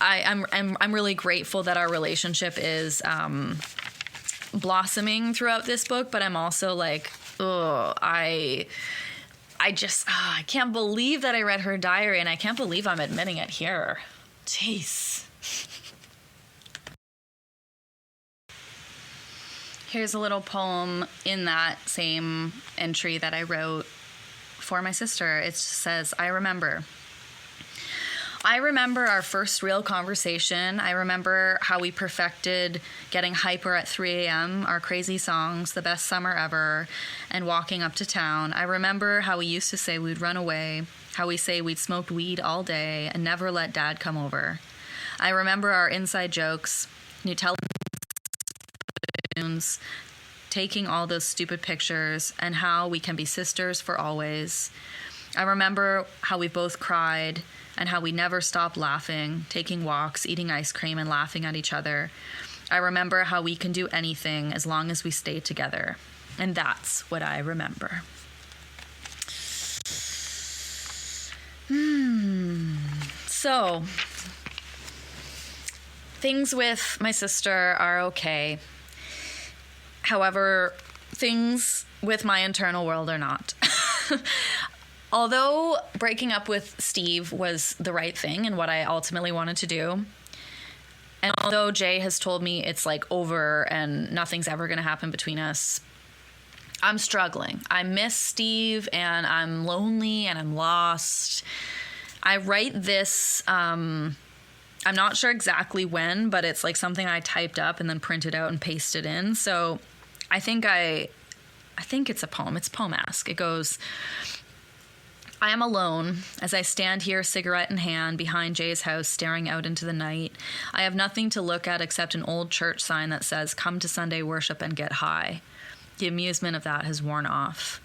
Speaker 1: I'm really grateful that our relationship is blossoming throughout this book, but I'm also like, I can't believe that I read her diary, and I can't believe I'm admitting it here. Jeez. Here's a little poem in that same entry that I wrote for my sister. It just says, I remember our first real conversation. I remember how we perfected getting hyper at 3 a.m., our crazy songs, the best summer ever, and walking up to town. I remember how we used to say we'd run away, how we say we'd smoked weed all day and never let Dad come over. I remember our inside jokes, Nutella tunes, taking all those stupid pictures, and how we can be sisters for always. I remember how we both cried and how we never stopped laughing, taking walks, eating ice cream, and laughing at each other. I remember how we can do anything as long as we stay together. And that's what I remember. So, things with my sister are okay. However, things with my internal world are not. Although breaking up with Steve was the right thing and what I ultimately wanted to do, and although Jay has told me it's, like, over and nothing's ever going to happen between us, I'm struggling. I miss Steve, and I'm lonely, and I'm lost. I write this, I'm not sure exactly when, but it's, like, something I typed up and then printed out and pasted in. So I think it's a poem. It's poem-esque. It goes, I am alone as I stand here, cigarette in hand, behind Jay's house, staring out into the night. I have nothing to look at except an old church sign that says, come to Sunday worship and get high. The amusement of that has worn off.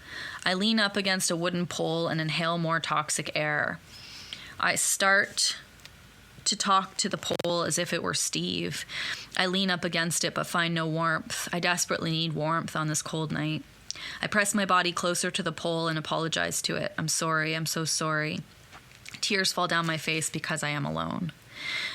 Speaker 1: I lean up against a wooden pole and inhale more toxic air. I start to talk to the pole as if it were Steve. I lean up against it but find no warmth. I desperately need warmth on this cold night. I press my body closer to the pole and apologize to it. I'm sorry. I'm so sorry. Tears fall down my face because I am alone.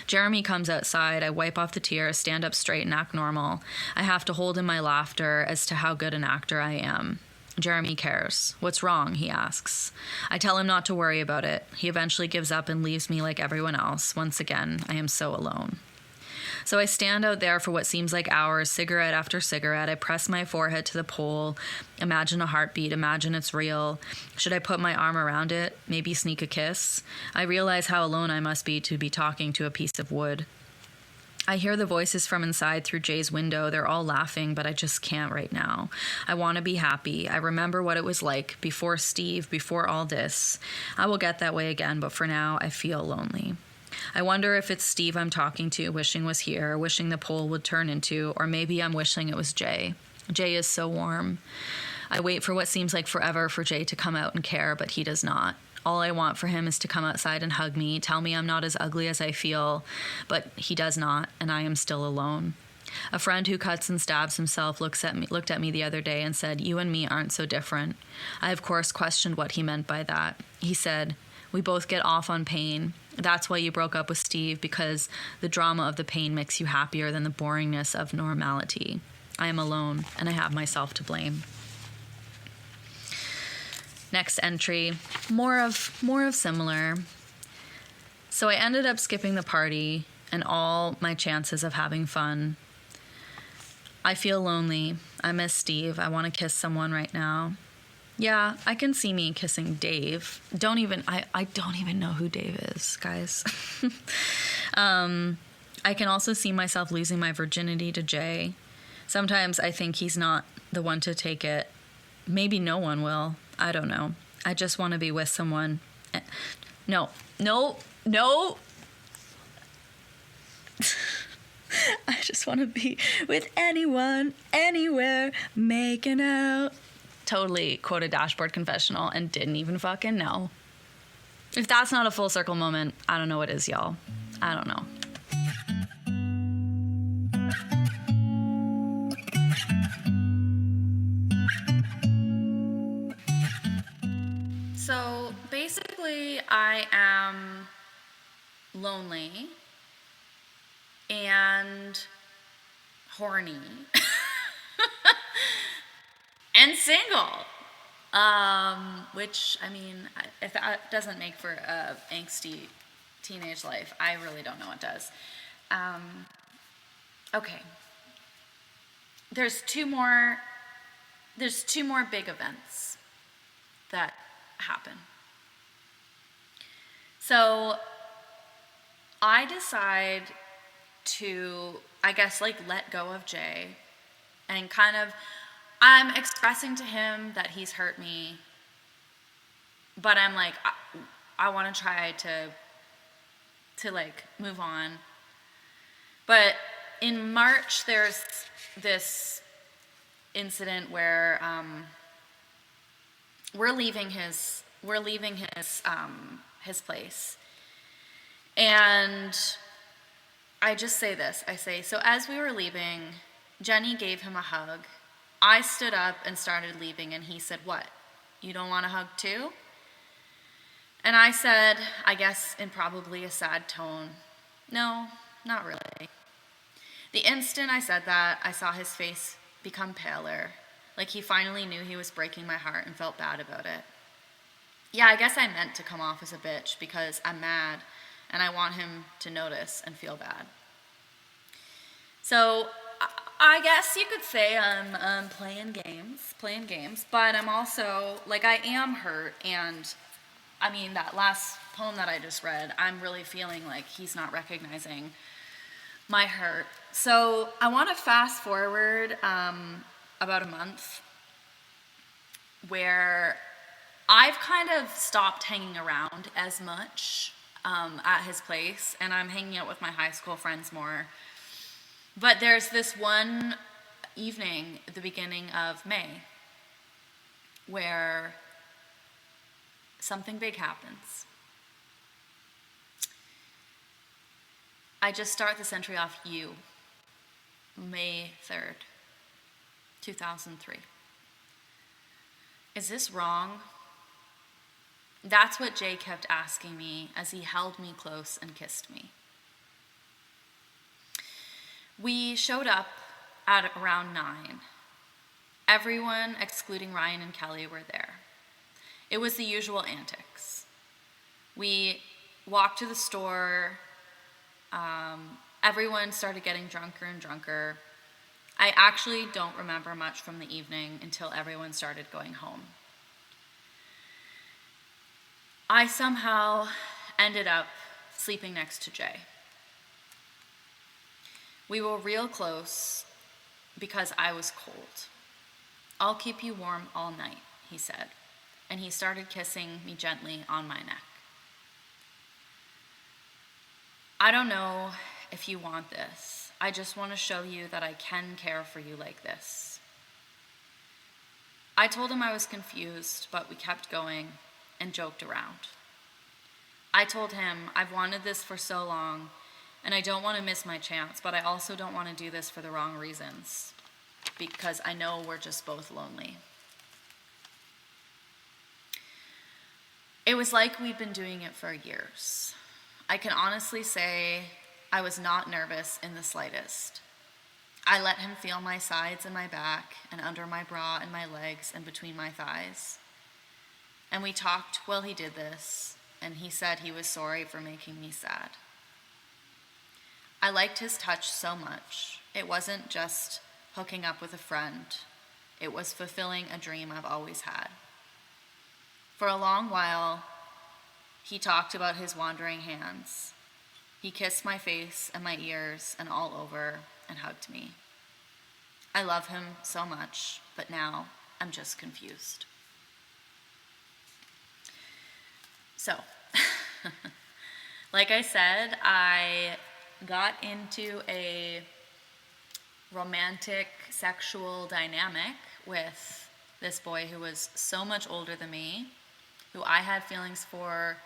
Speaker 1: Jeremy comes outside. I wipe off the tears, stand up straight, and act normal. I have to hold in my laughter as to how good an actor I am. Jeremy cares. What's wrong? He asks. I tell him not to worry about it. He eventually gives up and leaves me like everyone else. Once again, I am so alone. So I stand out there for what seems like hours, cigarette after cigarette. I press my forehead to the pole, imagine a heartbeat, imagine it's real. Should I put my arm around it? Maybe sneak a kiss? I realize how alone I must be to be talking to a piece of wood. I hear the voices from inside through Jay's window. They're all laughing, but I just can't right now. I want to be happy. I remember what it was like before Steve, before all this. I will get that way again, but for now, I feel lonely. I wonder if it's Steve I'm talking to, wishing was here, wishing the poll would turn into, or maybe I'm wishing it was Jay. Jay is so warm. I wait for what seems like forever for Jay to come out and care, but he does not. All I want for him is to come outside and hug me, tell me I'm not as ugly as I feel, but he does not, and I am still alone. A friend who cuts and stabs himself looked at me the other day and said, "You and me aren't so different." I, of course, questioned what he meant by that. He said, "We both get off on pain. That's why you broke up with Steve, because the drama of the pain makes you happier than the boringness of normality. I am alone, and I have myself to blame." Next entry, more of similar. So I ended up skipping the party and all my chances of having fun. I feel lonely. I miss Steve. I want to kiss someone right now. Yeah, I can see me kissing Dave. I don't even know who Dave is, guys. I can also see myself losing my virginity to Jay. Sometimes I think he's not the one to take it. Maybe no one will. I don't know. I just want to be with someone. No. I just want to be with anyone, anywhere, making out. Totally quoted Dashboard Confessional and didn't even fucking know. If that's not a full circle moment, I don't know what is, y'all. I don't know. So basically, I am lonely and horny and single, which, I mean, if that doesn't make for a angsty teenage life, I really don't know what does. Okay, there's two more big events that happen. So I decide to, I guess, let go of Jay, and kind of, I'm expressing to him that he's hurt me, but I'm like, I want to try to move on. But in March, there's this incident where we're leaving his place, and I just say this. I say, so as we were leaving, Jenny gave him a hug. I stood up and started leaving, and he said, "What? You don't want a hug too?" And I said, I guess in probably a sad tone, "No, not really." The instant I said that, I saw his face become paler, like he finally knew he was breaking my heart and felt bad about it. Yeah, I guess I meant to come off as a bitch because I'm mad and I want him to notice and feel bad. So I guess you could say I'm playing games, but I'm also, I am hurt, and I mean, that last poem that I just read, I'm really feeling like he's not recognizing my hurt. So I want to fast forward about a month where I've kind of stopped hanging around as much at his place, and I'm hanging out with my high school friends more. But there's this one evening at the beginning of May where something big happens. I just start this entry off May 3rd, 2003. Is this wrong? That's what Jay kept asking me as he held me close and kissed me. We showed up at around 9. Everyone, excluding Ryan and Kelly, were there. It was the usual antics. We walked to the store. Everyone started getting drunker and drunker. I actually don't remember much from the evening until everyone started going home. I somehow ended up sleeping next to Jay. We were real close because I was cold. "I'll keep you warm all night," he said, and he started kissing me gently on my neck. I don't know if you want this. I just want to show you that I can care for you like this. I told him I was confused, but we kept going and joked around. I told him I've wanted this for so long, and I don't want to miss my chance, but I also don't want to do this for the wrong reasons, because I know we're just both lonely. It was like we'd been doing it for years. I can honestly say I was not nervous in the slightest. I let him feel my sides and my back and under my bra and my legs and between my thighs. And we talked while he did this, and he said he was sorry for making me sad. I liked his touch so much. It wasn't just hooking up with a friend. It was fulfilling a dream I've always had. For a long while, he talked about his wandering hands. He kissed my face and my ears and all over and hugged me. I love him so much, but now I'm just confused. So, like I said, I got into a romantic sexual dynamic with this boy who was so much older than me, who I had feelings for,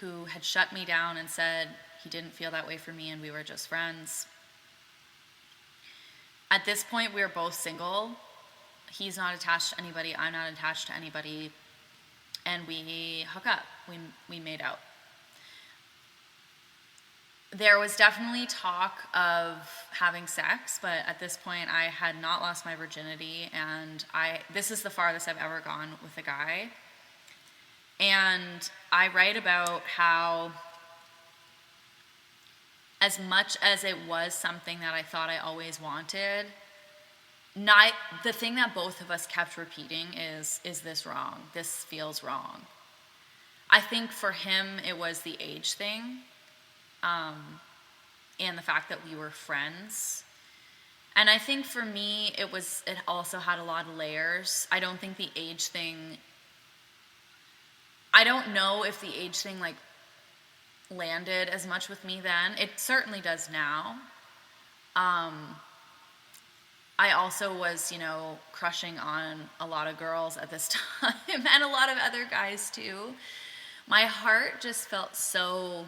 Speaker 1: who had shut me down and said he didn't feel that way for me and we were just friends. At this point, we were both single. He's not attached to anybody, I'm not attached to anybody, and we hook up. We made out. There was definitely talk of having sex, but at this point I had not lost my virginity, and this is the farthest I've ever gone with a guy. And I write about how, as much as it was something that I thought I always wanted, the thing that both of us kept repeating is this wrong? This feels wrong. I think for him it was the age thing, and the fact that we were friends. And I think for me it also had a lot of layers. I don't think the age thing, I don't know if the age thing landed as much with me then. It certainly does now. I also was, crushing on a lot of girls at this time and a lot of other guys too. My heart just felt so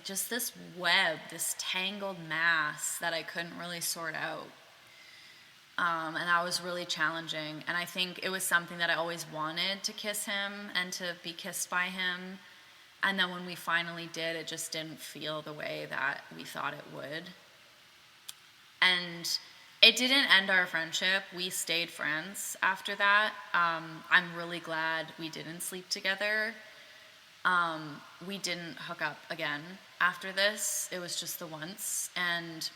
Speaker 1: just this web, this tangled mass that I couldn't really sort out. And that was really challenging. And I think it was something that I always wanted, to kiss him and to be kissed by him. And then when we finally did, it just didn't feel the way that we thought it would. And it didn't end our friendship. We stayed friends after that. I'm really glad we didn't sleep together. We didn't hook up again after this. It was just the once. And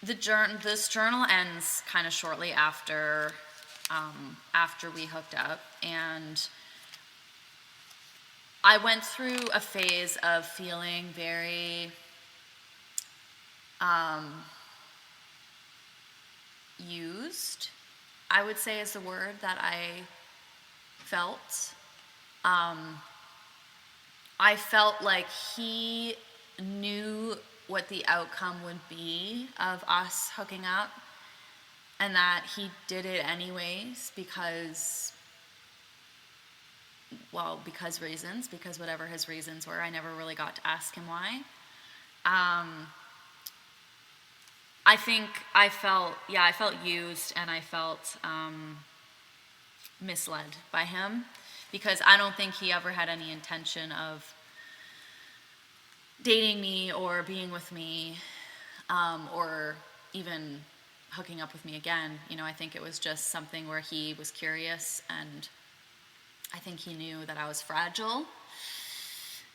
Speaker 1: this journal ends kind of shortly after we hooked up. And I went through a phase of feeling very used, I would say, is the word that I felt. I felt like he knew what the outcome would be of us hooking up, and that he did it anyways because reasons, because whatever his reasons were. I never really got to ask him why. I think I felt used, and I felt misled by him, because I don't think he ever had any intention of dating me or being with me, or even hooking up with me again. I think it was just something where he was curious, and I think he knew that I was fragile.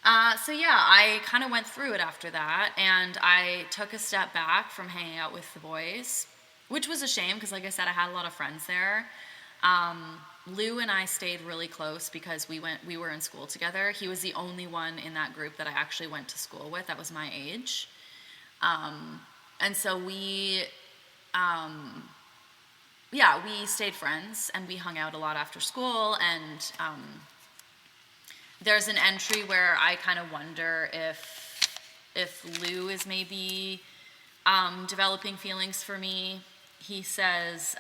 Speaker 1: I kind of went through it after that, and I took a step back from hanging out with the boys, which was a shame because, like I said, I had a lot of friends there. Lou and I stayed really close because we were in school together. He was the only one in that group that I actually went to school with that was my age. And so we stayed friends, and we hung out a lot after school, and there's an entry where I kind of wonder if Lou is maybe developing feelings for me. He says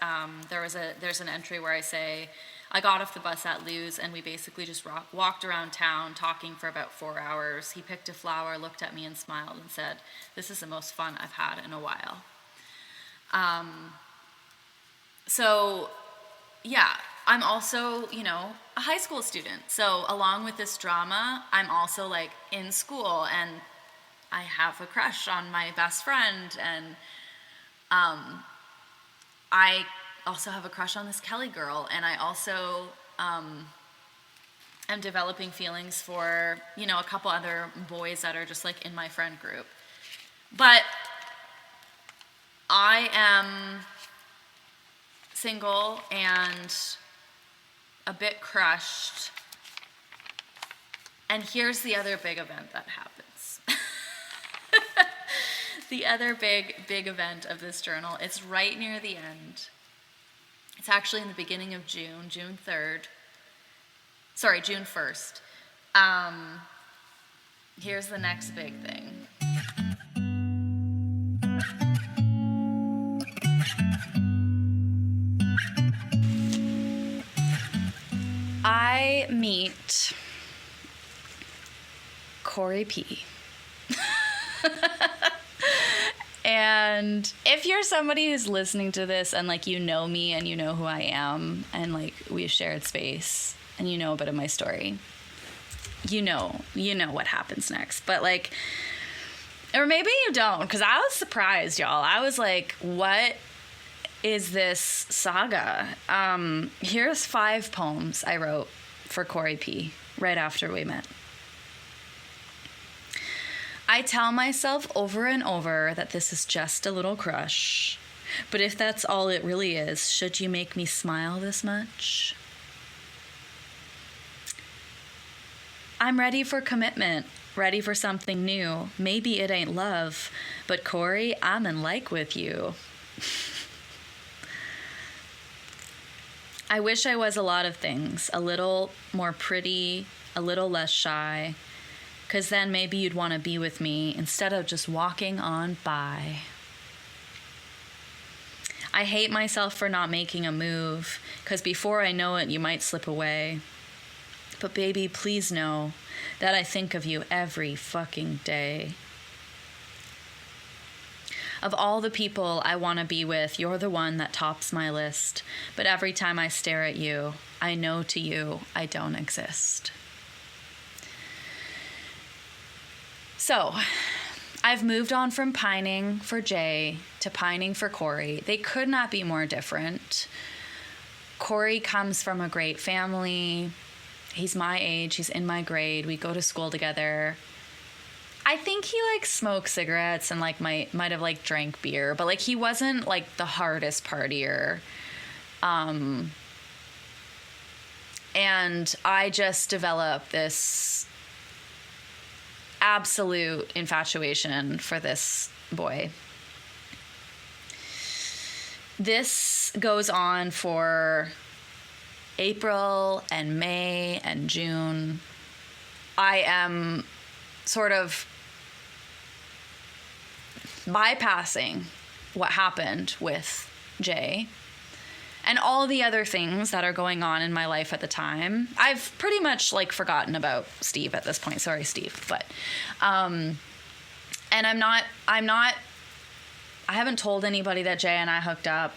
Speaker 1: there's an entry where I say, I got off the bus at Lou's and we basically just walked around town talking for about 4 hours. He picked a flower, looked at me and smiled and said, "This is the most fun I've had in a while." So yeah, I'm also, a high school student. So along with this drama, I'm also like in school and I have a crush on my best friend, and I also have a crush on this Kelly girl, and I also am developing feelings for, a couple other boys that are just like in my friend group. But I am single and a bit crushed. And here's the other big event that happens. The other big event of this journal, it's right near the end. It's actually in the beginning of June 3rd. Sorry, June 1st. Here's the next big thing. I meet Corey P. And if you're somebody who's listening to this and like me and you know who I am and like we've shared space and you know a bit of my story, you know what happens next. But like, or maybe you don't, because I was surprised, y'all. I was like, what is this saga? Here's 5 poems I wrote for Corey P. right after we met. I tell myself over and over that this is just a little crush. But if that's all it really is, should you make me smile this much? I'm ready for commitment, ready for something new. Maybe it ain't love, but Corey, I'm in like with you. I wish I was a lot of things, a little more pretty, a little less shy, 'cause then maybe you'd want to be with me instead of just walking on by. I hate myself for not making a move, 'cause before I know it, you might slip away. But baby, please know that I think of you every fucking day. Of all the people I want to be with, you're the one that tops my list. But every time I stare at you, I know to you I don't exist. So, I've moved on from pining for Jay to pining for Corey. They could not be more different. Corey comes from a great family. He's my age. He's in my grade. We go to school together. I think he smoked cigarettes and might have drank beer, but he wasn't the hardest partier. And I just developed this absolute infatuation for this boy. This goes on for April and May and June. I am sort of bypassing what happened with Jay and all the other things that are going on in my life at the time. I've pretty much forgotten about Steve at this point. Sorry, Steve. But, and I haven't told anybody that Jay and I hooked up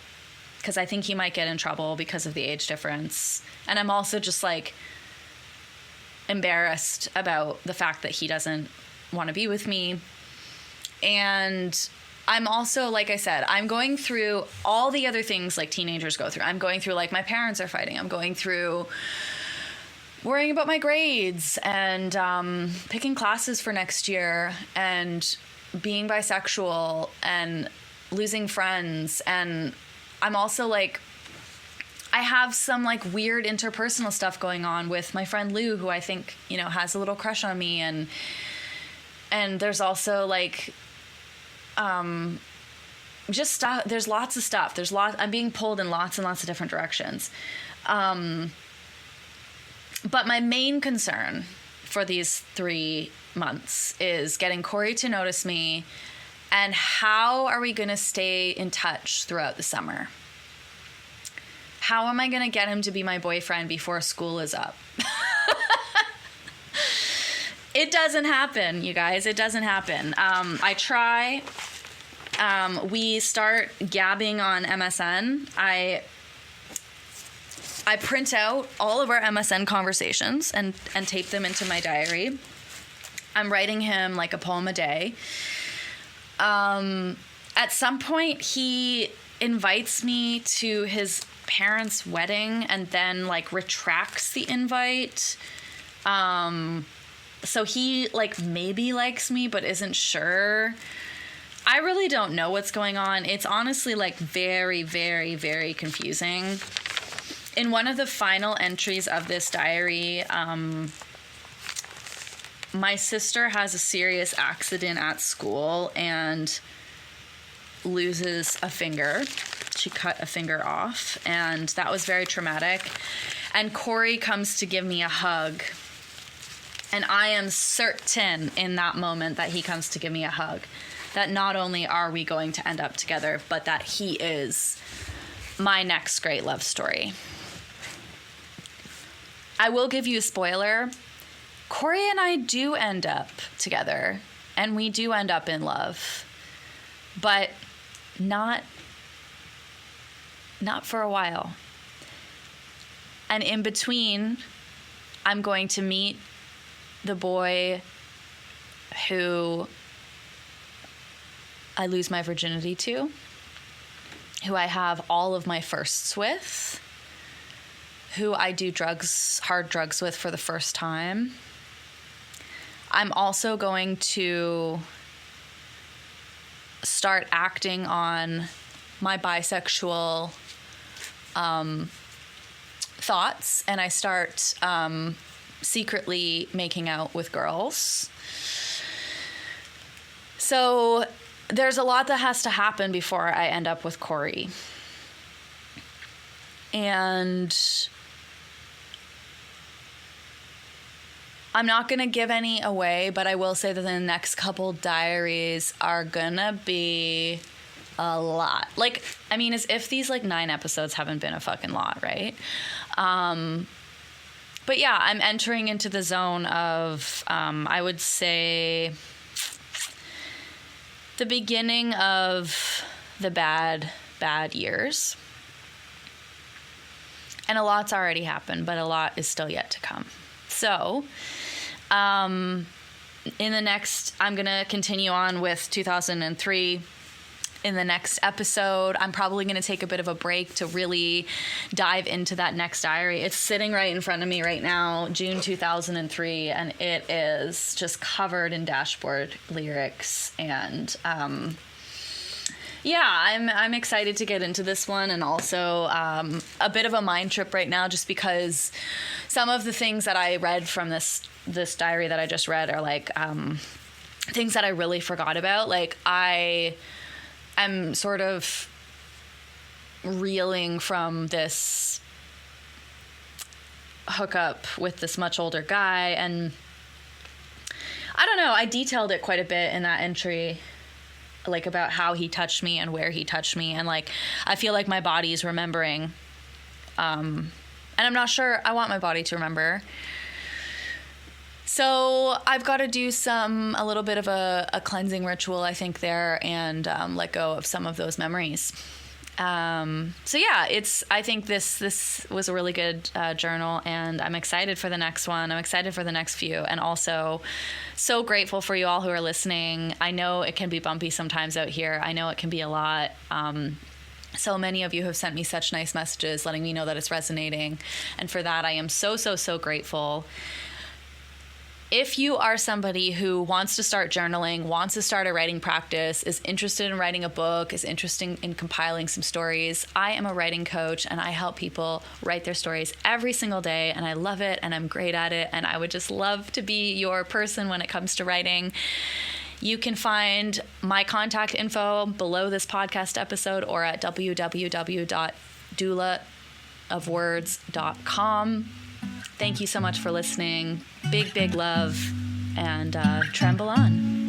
Speaker 1: because I think he might get in trouble because of the age difference. And I'm also just embarrassed about the fact that he doesn't want to be with me. And I'm also, like I said, I'm going through all the other things teenagers go through. I'm going through my parents are fighting. I'm going through worrying about my grades and picking classes for next year and being bisexual and losing friends. And I'm also I have some weird interpersonal stuff going on with my friend Lou, who I think, has a little crush on me. And there's also just stuff. There's lots of stuff. I'm being pulled in lots and lots of different directions. But my main concern for these 3 months is getting Corey to notice me, and how are we going to stay in touch throughout the summer? How am I going to get him to be my boyfriend before school is up? It doesn't happen, you guys. It doesn't happen. I try. We start gabbing on MSN. I print out all of our MSN conversations and tape them into my diary. I'm writing him like a poem a day. At some point, he invites me to his parents' wedding and then like retracts the invite. So he like maybe likes me but isn't sure. I really don't know what's going on. It's honestly like very, very, very confusing. In one of the final entries of this diary, my sister has a serious accident at school and loses a finger. She cut a finger off, and that was very traumatic. And Corey comes to give me a hug. And I am certain in that moment that he comes to give me a hug, that not only are we going to end up together, but that he is my next great love story. I will give you a spoiler. Corey and I do end up together, and we do end up in love, but not for a while. And in between, I'm going to meet the boy who I lose my virginity to, who I have all of my firsts with, who I do hard drugs with for the first time. I'm also going to start acting on my bisexual thoughts, and I start secretly making out with girls. So there's a lot that has to happen before I end up with Corey. And I'm not going to give any away, but I will say that the next couple diaries are going to be a lot. Like, I mean, as if these, 9 episodes haven't been a fucking lot, right? But yeah, I'm entering into the zone of, I would say, the beginning of the bad years. And a lot's already happened, but a lot is still yet to come. So, I'm going to continue on with 2003. In the next episode, I'm probably going to take a bit of a break to really dive into that next diary. It's sitting right in front of me right now, June 2003, and it is just covered in Dashboard lyrics. And I'm excited to get into this one, and also a bit of a mind trip right now, just because some of the things that I read from this diary that I just read are things that I really forgot about. I'm sort of reeling from this hookup with this much older guy, and I don't know, I detailed it quite a bit in that entry, about how he touched me and where he touched me, and I feel like my body's remembering, and I'm not sure I want my body to remember. So I've got to do a little bit of a cleansing ritual, I think, there, and let go of some of those memories. I think this was a really good journal, and I'm excited for the next one. I'm excited for the next few, and also so grateful for you all who are listening. I know it can be bumpy sometimes out here. I know it can be a lot. So many of you have sent me such nice messages letting me know that it's resonating, and for that I am so, so, so grateful. If you are somebody who wants to start journaling, wants to start a writing practice, is interested in writing a book, is interested in compiling some stories, I am a writing coach, and I help people write their stories every single day, and I love it, and I'm great at it, and I would just love to be your person when it comes to writing. You can find my contact info below this podcast episode or at www.doulaofwords.com. Thank you so much for listening. Big, big love, and tremble on.